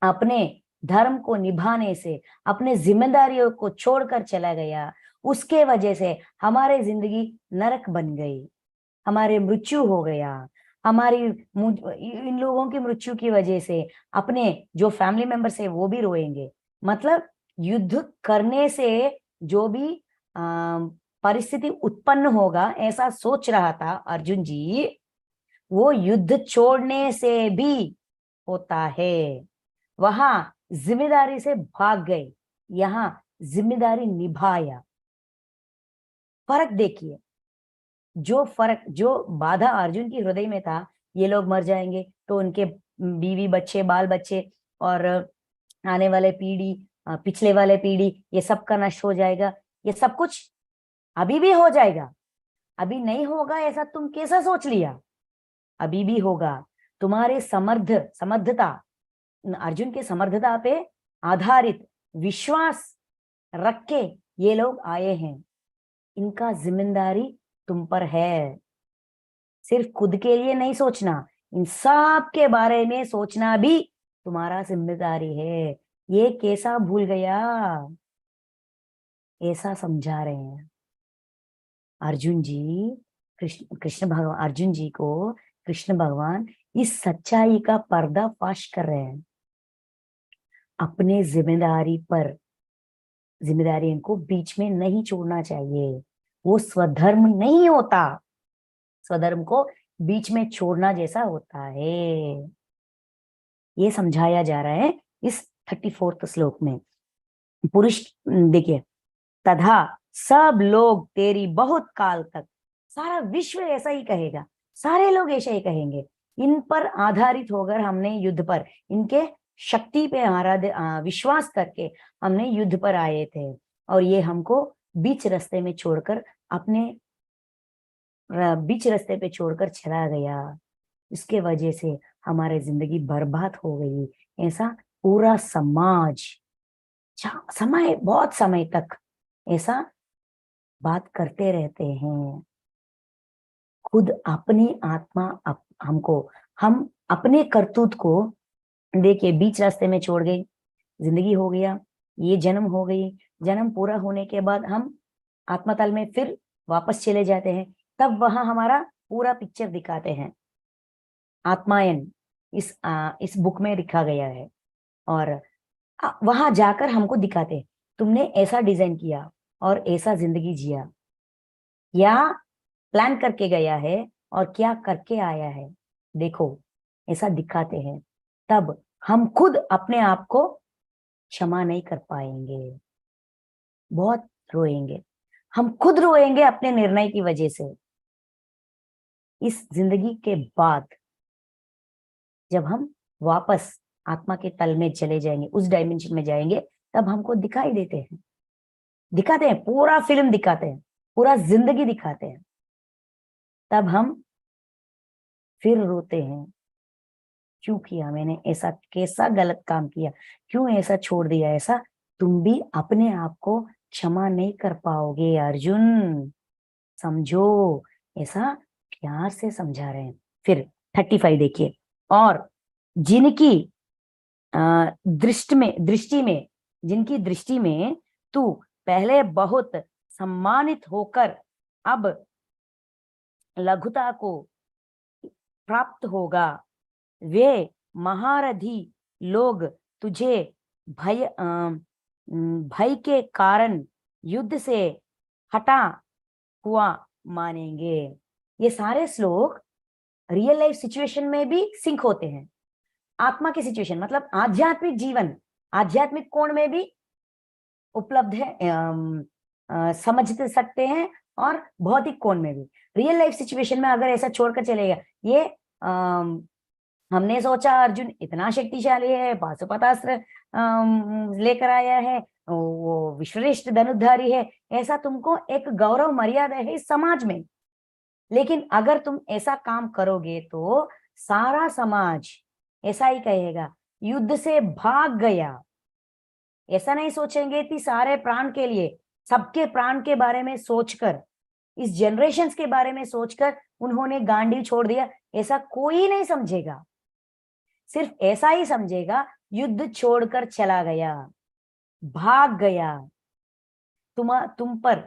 अपने धर्म को निभाने से, अपने जिम्मेदारियों को छोड़कर चला गया। उसके वजह से हमारी जिंदगी नरक बन गई, हमारे मृत्यु हो गया। हमारी इन लोगों की मृत्यु की वजह से अपने जो फैमिली मेंबर्स है वो भी रोएंगे। मतलब युद्ध करने से जो भी परिस्थिति उत्पन्न होगा, ऐसा सोच रहा था अर्जुन जी, वो युद्ध छोड़ने से भी होता है। वहां जिम्मेदारी से भाग गए, यहां जिम्मेदारी निभाया। फर्क देखिए, जो बाधा अर्जुन की हृदय में था, ये लोग मर जाएंगे तो उनके बीवी बच्चे, बाल बच्चे और आने वाले पीढ़ी, पिछले वाले पीढ़ी, ये सब का नष्ट हो जाएगा। ये सब कुछ अभी भी हो जाएगा, अभी नहीं होगा ऐसा तुम कैसा सोच लिया? अभी भी होगा। तुम्हारे समर्थता, अर्जुन के समर्थता पे आधारित विश्वास रख के ये लोग आए हैं। इनका जिम्मेदारी तुम पर है। सिर्फ खुद के लिए नहीं सोचना, इन सब के बारे में सोचना भी तुम्हारा जिम्मेदारी है। ये कैसा भूल गया, ऐसा समझा रहे हैं अर्जुन जी। कृष्ण कृष्ण भगवान अर्जुन जी को कृष्ण भगवान इस सच्चाई का पर्दाफाश कर रहे हैं। अपने जिम्मेदारी इनको बीच में नहीं छोड़ना चाहिए। वो स्वधर्म नहीं होता, स्वधर्म को बीच में छोड़ना जैसा होता है। ये समझाया जा रहा है इस 34th श्लोक में। पुरुष देखिए, तथा सब लोग तेरी बहुत काल तक, सारा विश्व ऐसा ही कहेगा, सारे लोग ऐसा ही कहेंगे। इन पर आधारित होकर हमने युद्ध पर, इनके शक्ति पे विश्वास करके हमने युद्ध पर आए थे, और ये हमको बीच रास्ते में छोड़कर बीच रास्ते पे छोड़कर चला गया। इसके वजह से हमारी जिंदगी बर्बाद हो गई। ऐसा पूरा समाज बहुत समय तक ऐसा बात करते रहते हैं। खुद अपनी आत्मा हम अपने करतूत को देखिए बीच रास्ते में छोड़ गई, जिंदगी हो गया, ये जन्म हो गई। जन्म पूरा होने के बाद हम आत्मातल में फिर वापस चले जाते हैं, तब वहां हमारा पूरा पिक्चर दिखाते हैं। आत्मायन इस बुक में लिखा गया है, और वहां जाकर हमको दिखाते तुमने ऐसा डिजाइन किया और ऐसा जिंदगी जिया, या प्लान करके गया है और क्या करके आया है, देखो ऐसा दिखाते हैं। तब हम खुद अपने आप को क्षमा नहीं कर पाएंगे, बहुत रोएंगे। हम खुद रोएंगे अपने निर्णय की वजह से। इस जिंदगी के बाद जब हम वापस आत्मा के तल में चले जाएंगे, उस डायमेंशन में जाएंगे, तब हमको दिखाते हैं पूरा फिल्म दिखाते हैं, पूरा जिंदगी दिखाते हैं। तब हम फिर रोते हैं, क्यों किया मैंने ऐसा, कैसा गलत काम किया, क्यों ऐसा छोड़ दिया। ऐसा तुम भी अपने आप को क्षमा नहीं कर पाओगे अर्जुन, समझो। ऐसा प्यार से समझा रहे हैं। फिर 35 देखिए, और जिनकी जिनकी दृष्टि में तू पहले बहुत सम्मानित होकर अब लघुता को प्राप्त होगा, वे महारथी लोग तुझे भय के कारण युद्ध से हटा हुआ मानेंगे। ये सारे श्लोक रियल लाइफ सिचुएशन में भी सिंक होते हैं। आत्मा की सिचुएशन मतलब आध्यात्मिक जीवन, आध्यात्मिक कोण में भी उपलब्ध है, समझ सकते हैं, और भौतिक कोण में भी। रियल लाइफ सिचुएशन में अगर ऐसा छोड़कर चलेगा, ये हमने सोचा अर्जुन इतना शक्तिशाली है, पाशुपतास्त्र लेकर आया है, वो विश्वश्रेष्ठ धनुर्धारी है, ऐसा तुमको एक गौरव मर्यादा है इस समाज में। लेकिन अगर तुम ऐसा काम करोगे तो सारा समाज ऐसा ही कहेगा, युद्ध से भाग गया। ऐसा नहीं सोचेंगे कि सारे प्राण के लिए, सबके प्राण के बारे में सोचकर, इस जनरेशन्स के बारे में सोचकर उन्होंने गांडी छोड़ दिया, ऐसा कोई नहीं समझेगा। सिर्फ ऐसा ही समझेगा, युद्ध छोड़कर चला गया, भाग गया। तुम पर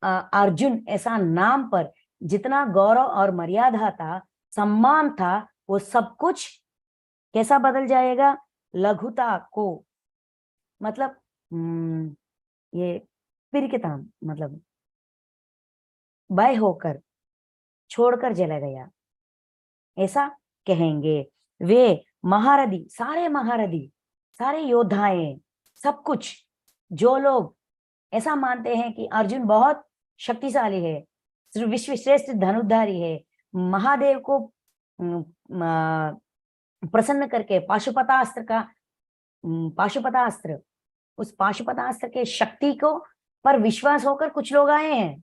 अर्जुन ऐसा नाम पर जितना गौरव और मर्यादा था, सम्मान था, वो सब कुछ कैसा बदल जाएगा, लघुता को, मतलब ये पिरिकिता, मतलब भय होकर छोड़कर चला गया, ऐसा कहेंगे। वे महारथी, सारे योद्धाएं, सब कुछ, जो लोग ऐसा मानते हैं कि अर्जुन बहुत शक्तिशाली है, विश्व श्रेष्ठ धनुर्धारी है, महादेव को प्रसन्न करके पाशुपतास्त्र, उस पाशुपतास्त्र के शक्ति को पर विश्वास होकर कुछ लोग आए हैं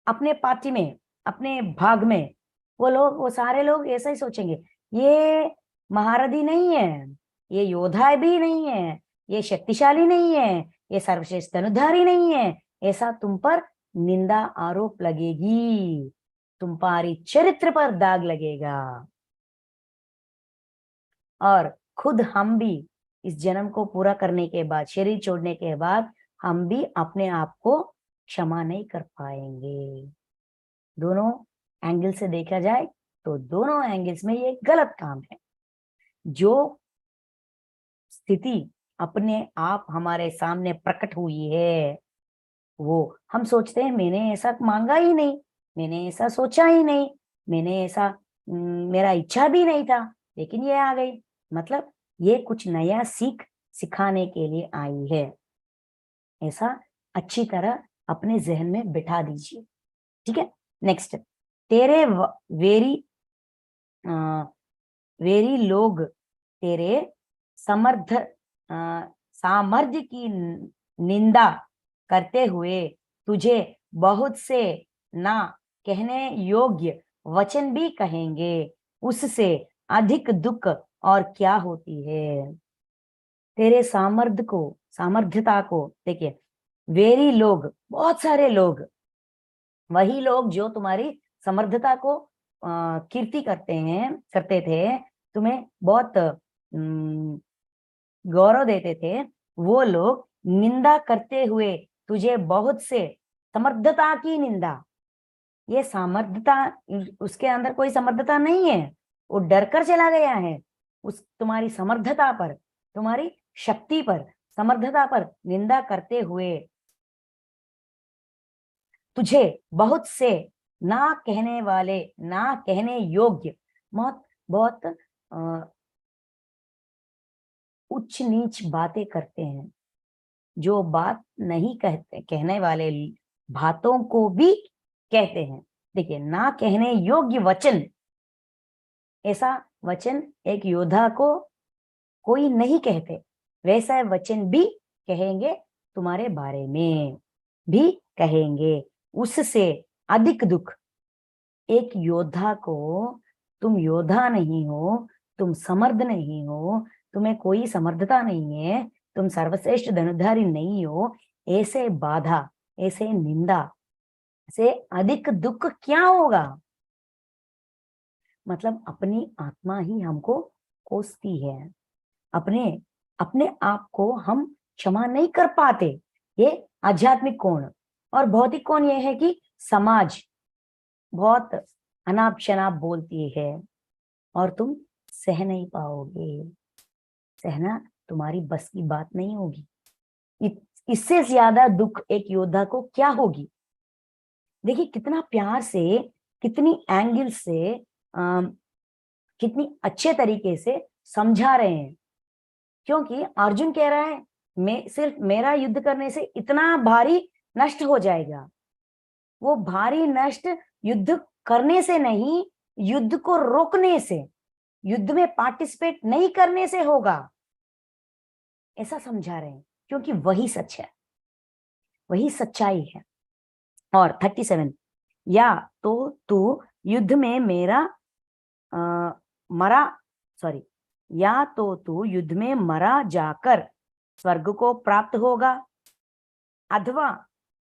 अपने पार्टी में, अपने भाग में, वो सारे लोग ऐसा ही सोचेंगे, ये महारथी नहीं है, ये योद्धा भी नहीं है, ये शक्तिशाली नहीं है, ये सर्वश्रेष्ठ धनुधारी नहीं है। ऐसा तुम पर निंदा आरोप लगेगी, तुम्हारी चरित्र पर दाग लगेगा। और खुद हम भी इस जन्म को पूरा करने के बाद, शरीर छोड़ने के बाद, हम भी अपने आप को क्षमा नहीं कर पाएंगे। दोनों एंगल से देखा जाए तो दोनों एंगल्स में ये गलत काम है। जो स्थिति अपने आप हमारे सामने प्रकट हुई है, वो हम सोचते हैं मैंने ऐसा मांगा ही नहीं, मैंने ऐसा सोचा ही नहीं, मैंने ऐसा मेरा इच्छा भी नहीं था, लेकिन ये आ गई। मतलब ये कुछ नया सिखाने के लिए आई है। ऐसा अच्छी तरह अपने जहन में बिठा दीजिए। ठीक है, नेक्स्ट, तेरे वेरी लोग तेरे सामर्थ्य की निंदा करते हुए तुझे बहुत से ना कहने योग्य वचन भी कहेंगे, उससे अधिक दुख और क्या होती है। तेरे सामर्थ्यता को देखिए, वेरी लोग, बहुत सारे लोग, वही लोग जो तुम्हारी समर्थता को कीर्ति करते थे, तुम्हें बहुत गौरव देते थे, वो लोग निंदा करते हुए तुझे बहुत से समर्थता की निंदा। ये समर्थता, उसके अंदर कोई समर्थता नहीं है, वो डर कर चला गया है। उस तुम्हारी समर्थता पर, तुम्हारी शक्ति पर, समर्थता पर निंदा करते हुए तुझे बहुत से ना कहने योग्य, बहुत बहुत उच्च नीच बातें करते हैं। जो बात नहीं कहने वाले बातों को भी कहते हैं। देखिए, ना कहने योग्य वचन, ऐसा वचन एक योद्धा को कोई नहीं कहते, वैसा वचन भी कहेंगे, तुम्हारे बारे में भी कहेंगे, उससे अधिक दुख। एक योद्धा को, तुम योद्धा नहीं हो, तुम समर्थ नहीं हो, तुम्हें कोई समर्थता नहीं है, तुम सर्वश्रेष्ठ धनुधारी नहीं हो, ऐसे बाधा, ऐसे निंदा से अधिक दुख क्या होगा। मतलब अपनी आत्मा ही हमको कोसती है, अपने आप को हम क्षमा नहीं कर पाते। ये आध्यात्मिक कोण। और भौतिक कोण ये है कि समाज बहुत अनाप शनाप बोलती है और तुम सह नहीं पाओगे, सहना तुम्हारी बस की बात नहीं होगी। इससे ज्यादा दुख एक योद्धा को क्या होगी। देखिए कितना प्यार से, कितनी एंगल से, कितनी अच्छे तरीके से समझा रहे हैं। क्योंकि अर्जुन कह रहा है, मैं सिर्फ मेरा युद्ध करने से इतना भारी नष्ट हो जाएगा। वो भारी नष्ट युद्ध करने से नहीं, युद्ध को रोकने से, युद्ध में पार्टिसिपेट नहीं करने से होगा, ऐसा समझा रहे हैं। क्योंकि वही सच है, वही सच्चाई है। और 37, या तो तू युद्ध में या तो तू युद्ध में मरा जाकर स्वर्ग को प्राप्त होगा, अथवा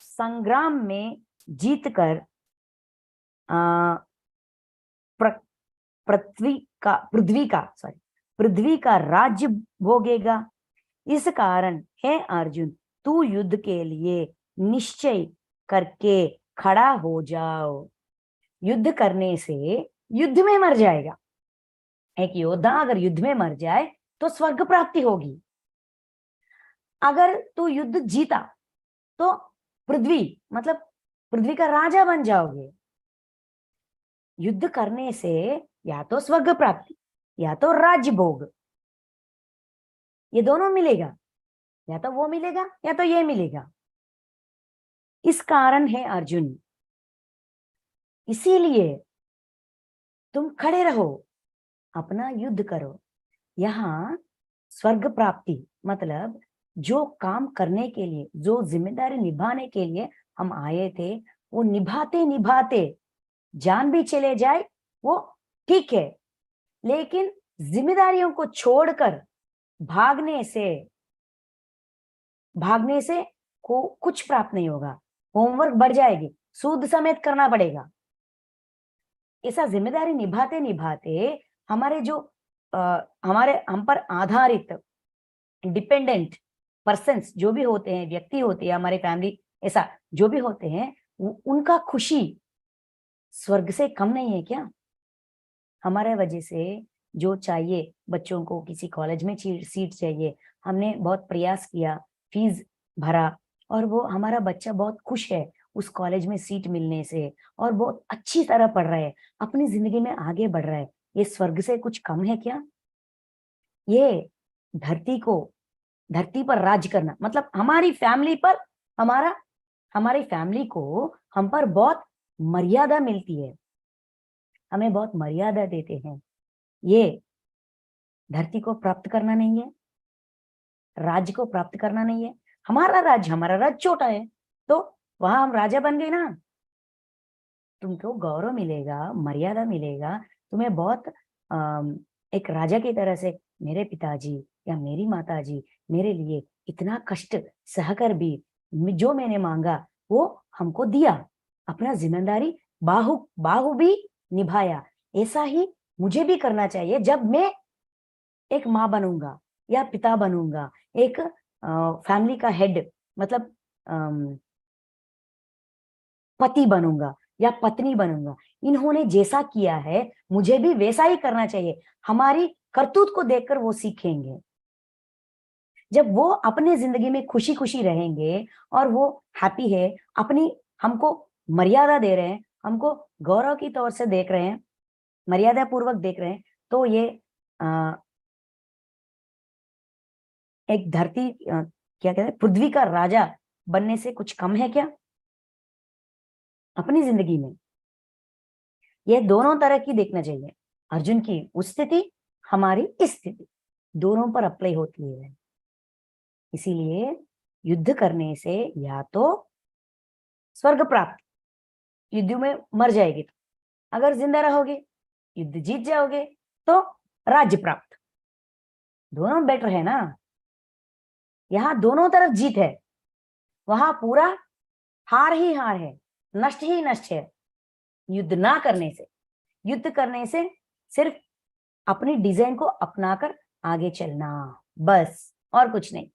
संग्राम में जीतकर पृथ्वी का राज्य भोगेगा। इस कारण हे अर्जुन, तू युद्ध के लिए निश्चय करके खड़ा हो जाओ। युद्ध करने से युद्ध में मर जाएगा। एक योद्धा अगर युद्ध में मर जाए तो स्वर्ग प्राप्ति होगी। अगर तू युद्ध जीता तो पृथ्वी का राजा बन जाओगे। युद्ध करने से या तो स्वर्ग प्राप्ति या तो राज्य भोग, ये दोनों मिलेगा, या तो वो मिलेगा या तो ये मिलेगा। इस कारण है अर्जुन, इसीलिए तुम खड़े रहो, अपना युद्ध करो। यहाँ स्वर्ग प्राप्ति मतलब जो काम करने के लिए, जो जिम्मेदारी निभाने के लिए हम आए थे, वो निभाते निभाते जान भी चले जाए वो ठीक है, लेकिन जिम्मेदारियों को छोड़कर भागने से को कुछ प्राप्त नहीं होगा। होमवर्क बढ़ जाएगी, सूद समेत करना पड़ेगा। ऐसा जिम्मेदारी निभाते निभाते हमारे जो हमारे हम पर आधारित डिपेंडेंट पर्सन्स जो भी होते हैं, व्यक्ति होते हैं, हमारे फैमिली ऐसा जो भी होते हैं, उनका खुशी स्वर्ग से कम नहीं है क्या? हमारे वजह से जो चाहिए, बच्चों को किसी कॉलेज में सीट चाहिए, हमने बहुत प्रयास किया, फीस भरा, और वो हमारा बच्चा बहुत खुश है उस कॉलेज में सीट मिलने से, और बहुत अच्छी तरह पढ़ रहा है, अपनी जिंदगी में आगे बढ़ रहा है। ये स्वर्ग से कुछ कम है क्या? ये धरती पर राज करना मतलब हमारी फैमिली पर हमारी फैमिली को हम पर बहुत मर्यादा मिलती है, हमें बहुत मर्यादा देते हैं। ये धरती को प्राप्त करना नहीं है, राज्य को प्राप्त करना नहीं है। हमारा राज्य छोटा है, तो वहां हम राजा बन गए ना, तुमको गौरव मिलेगा, मर्यादा मिलेगा, तुम्हें बहुत एक राजा की तरह से, मेरे पिताजी या मेरी माताजी मेरे लिए इतना कष्ट सहकर भी जो मैंने मांगा वो हमको दिया, अपना जिम्मेदारी बाहु भी निभाया। ऐसा ही मुझे भी करना चाहिए जब मैं एक माँ बनूंगा या पिता बनूंगा, एक फैमिली का हेड मतलब पति बनूंगा या पत्नी बनूंगा। इन्होंने जैसा किया है मुझे भी वैसा ही करना चाहिए। हमारी करतूत को देखकर वो सीखेंगे। जब वो अपने जिंदगी में खुशी खुशी रहेंगे और वो हैप्पी है, अपनी हमको मर्यादा दे रहे हैं, हमको गौरव की तौर से देख रहे हैं, मर्यादा पूर्वक देख रहे हैं, तो ये एक धरती क्या कहते हैं, पृथ्वी का राजा बनने से कुछ कम है क्या? अपनी जिंदगी में ये दोनों तरह की देखना चाहिए। अर्जुन की उस स्थिति, हमारी इस स्थिति, दोनों पर अप्लाई होती है। इसीलिए युद्ध करने से या तो स्वर्ग प्राप्त, युद्ध में मर जाएगी तो, अगर जिंदा रहोगे युद्ध जीत जाओगे तो राज्य प्राप्त। दोनों बेटर है ना, यहाँ दोनों तरफ जीत है, वहां पूरा हार ही हार है, नष्ट ही नष्ट है। युद्ध ना करने से, युद्ध करने से सिर्फ अपनी डिजाइन को अपनाकर आगे चलना, बस और कुछ नहीं।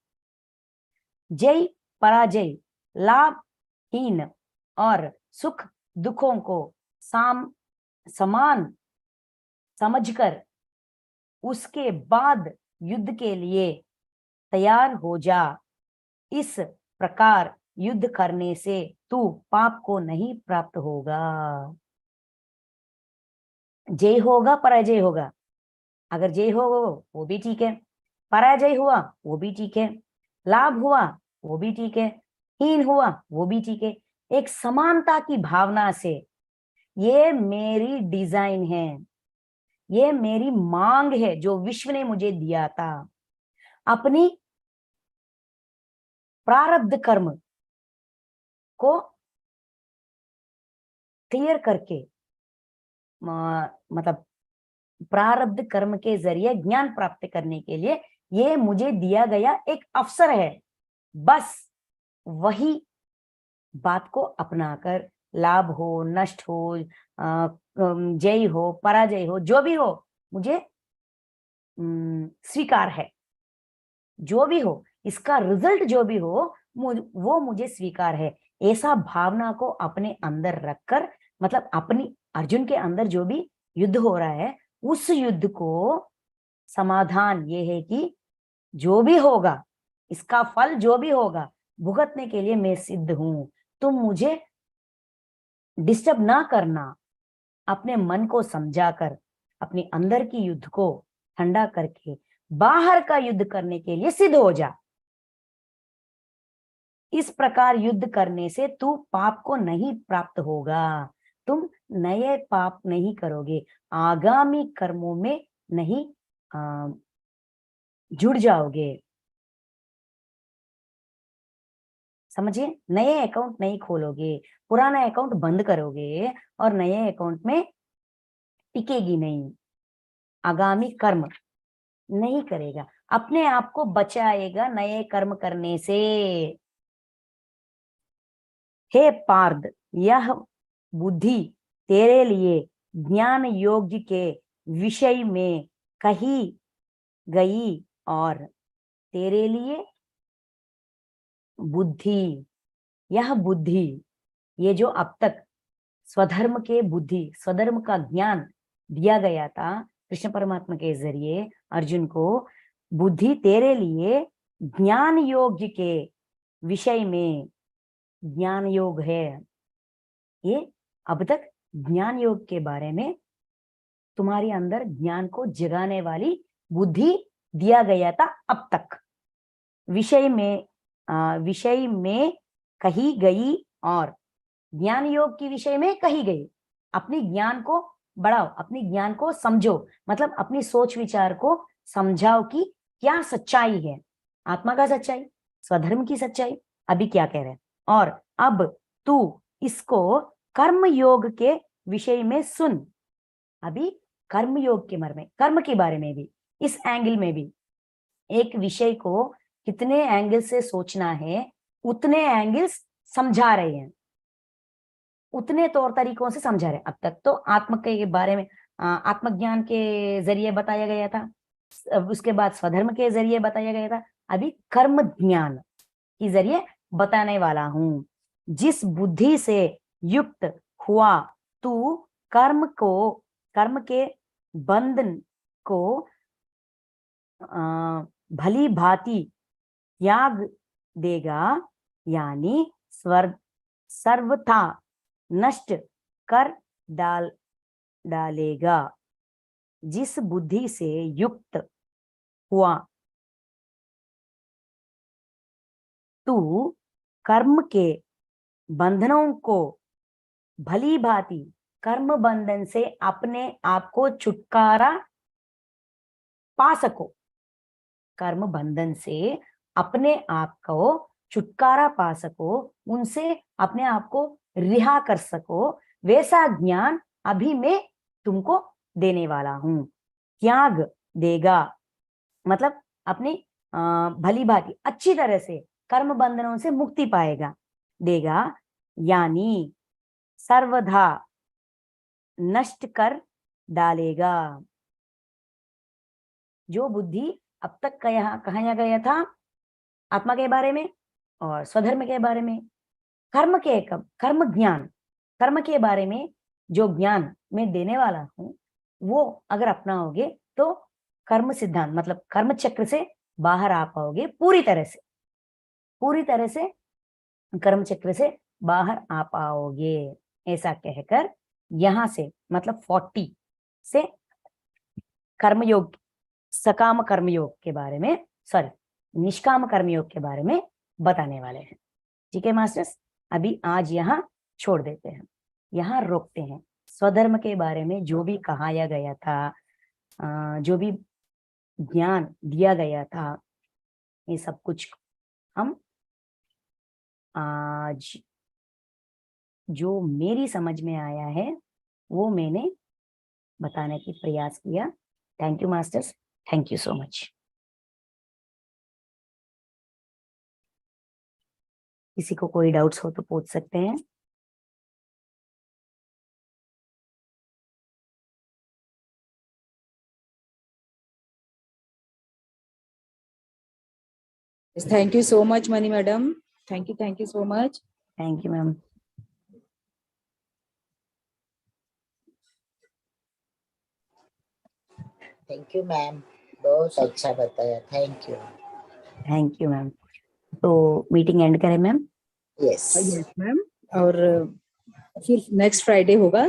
जय पराजय, लाभहीन और सुख दुखों को समान समझकर उसके बाद युद्ध के लिए तैयार हो जा। इस प्रकार युद्ध करने से तू पाप को नहीं प्राप्त होगा। जय होगा पराजय होगा, अगर जय हो वो भी ठीक है, पराजय हुआ वो भी ठीक है, लाभ हुआ वो भी ठीक है, हीन हुआ वो भी ठीक है। एक समानता की भावना से, ये मेरी डिजाइन है, ये मेरी मांग है जो विश्व ने मुझे दिया था, अपनी प्रारब्ध कर्म को क्लियर करके, मतलब प्रारब्ध कर्म के जरिए ज्ञान प्राप्त करने के लिए ये मुझे दिया गया एक अवसर है। बस वही बात को अपनाकर, लाभ हो नष्ट हो, जय हो पराजय हो, जो भी हो मुझे स्वीकार है। जो भी हो, इसका रिजल्ट जो भी हो वो मुझे स्वीकार है। ऐसा भावना को अपने अंदर रखकर, मतलब अपनी अर्जुन के अंदर जो भी युद्ध हो रहा है उस युद्ध को समाधान ये है कि जो भी होगा, इसका फल जो भी होगा भुगतने के लिए मैं सिद्ध हूं। तुम मुझे डिस्टर्ब ना करना, अपने मन को समझाकर अपने अंदर की युद्ध को ठंडा करके बाहर का युद्ध करने के लिए सिद्ध हो जा। इस प्रकार युद्ध करने से तू पाप को नहीं प्राप्त होगा, तुम नए पाप नहीं करोगे, आगामी कर्मों में नहीं जुड़ जाओगे। समझिए, नए अकाउंट नहीं खोलोगे, पुराना अकाउंट बंद करोगे और नए अकाउंट में टिकेगी नहीं, आगामी कर्म नहीं करेगा, अपने आप को बचाएगा नए कर्म करने से। हे पार्थ, यह बुद्धि तेरे लिए ज्ञान योग्य के विषय में कही गई और तेरे लिए बुद्धि, यह बुद्धि, ये जो अब तक स्वधर्म के बुद्धि, स्वधर्म का ज्ञान दिया गया था कृष्ण परमात्मा के जरिए अर्जुन को, बुद्धि तेरे लिए ज्ञान योग्य के विषय में, ज्ञान योग है ये, अब तक ज्ञान योग के बारे में तुम्हारे अंदर ज्ञान को जगाने वाली बुद्धि दिया गया था अब तक, विषय में कही गई और ज्ञान योग के विषय में कही गई। अपनी ज्ञान को बढ़ाओ, अपनी ज्ञान को समझो, मतलब अपनी सोच विचार को समझाओ कि क्या सच्चाई है, आत्मा का सच्चाई, स्वधर्म की सच्चाई। अभी क्या कह रहे हैं, और अब तू इसको कर्म योग के विषय में सुन। अभी कर्म योग के बारे में, कर्म के बारे में भी, इस एंगल में भी, एक विषय को कितने एंगल से सोचना है उतने एंगल्स समझा रहे हैं, उतने तौर तरीकों से समझा रहे हैं। अब तक तो आत्म के बारे में आत्मज्ञान के जरिए बताया गया था, उसके बाद स्वधर्म के जरिए बताया गया था, अभी कर्म ज्ञान के जरिए बताने वाला हूं। जिस बुद्धि से युक्त हुआ तू कर्म के बंधन को भली भांति त्याग देगा, यानी सर्वथा नष्ट कर डालेगा। जिस बुद्धि से युक्त हुआ तू कर्म के बंधनों को भली भांति, कर्म बंधन से अपने आप को छुटकारा पा सको, कर्म बंधन से अपने आप को छुटकारा पा सको, उनसे अपने आप को रिहा कर सको, वैसा ज्ञान अभी मैं तुमको देने वाला हूं। त्याग देगा मतलब अपनी भली भांति अच्छी तरह से कर्म बंधनों से मुक्ति पाएगा, देगा, यानी सर्वथा नष्ट कर डालेगा। जो बुद्धि अब तक कहा गया था आत्मा के बारे में और स्वधर्म के बारे में, कर्म ज्ञान, कर्म के बारे में जो ज्ञान मैं देने वाला हूं, वो अगर अपनाओगे तो कर्म सिद्धांत मतलब कर्म चक्र से बाहर आ पाओगे, पूरी तरह से कर्म चक्र से बाहर आ पाओगे। ऐसा कहकर यहां से मतलब 40 से कर्मयोग, सकाम कर्मयोग के बारे में, निष्काम कर्मयोग के बारे में बताने वाले हैं। ठीक है मास्टर्स, अभी आज यहाँ छोड़ देते हैं, यहाँ रोकते हैं। स्वधर्म के बारे में जो भी कहाया गया था, जो भी ज्ञान दिया गया था, ये सब कुछ हम आज जो मेरी समझ में आया है वो मैंने बताने की प्रयास किया। Thank you masters, thank you so much. किसी को कोई डाउट्स हो तो पूछ सकते हैं। Thank you so much, Mani madam. Thank you so much. Thank you ma'am. Thank you ma'am, बहुत अच्छा बताया, thank you. Thank you ma'am. तो मीटिंग एंड करें मैम? यस मैम, और फिर नेक्स्ट फ्राइडे होगा।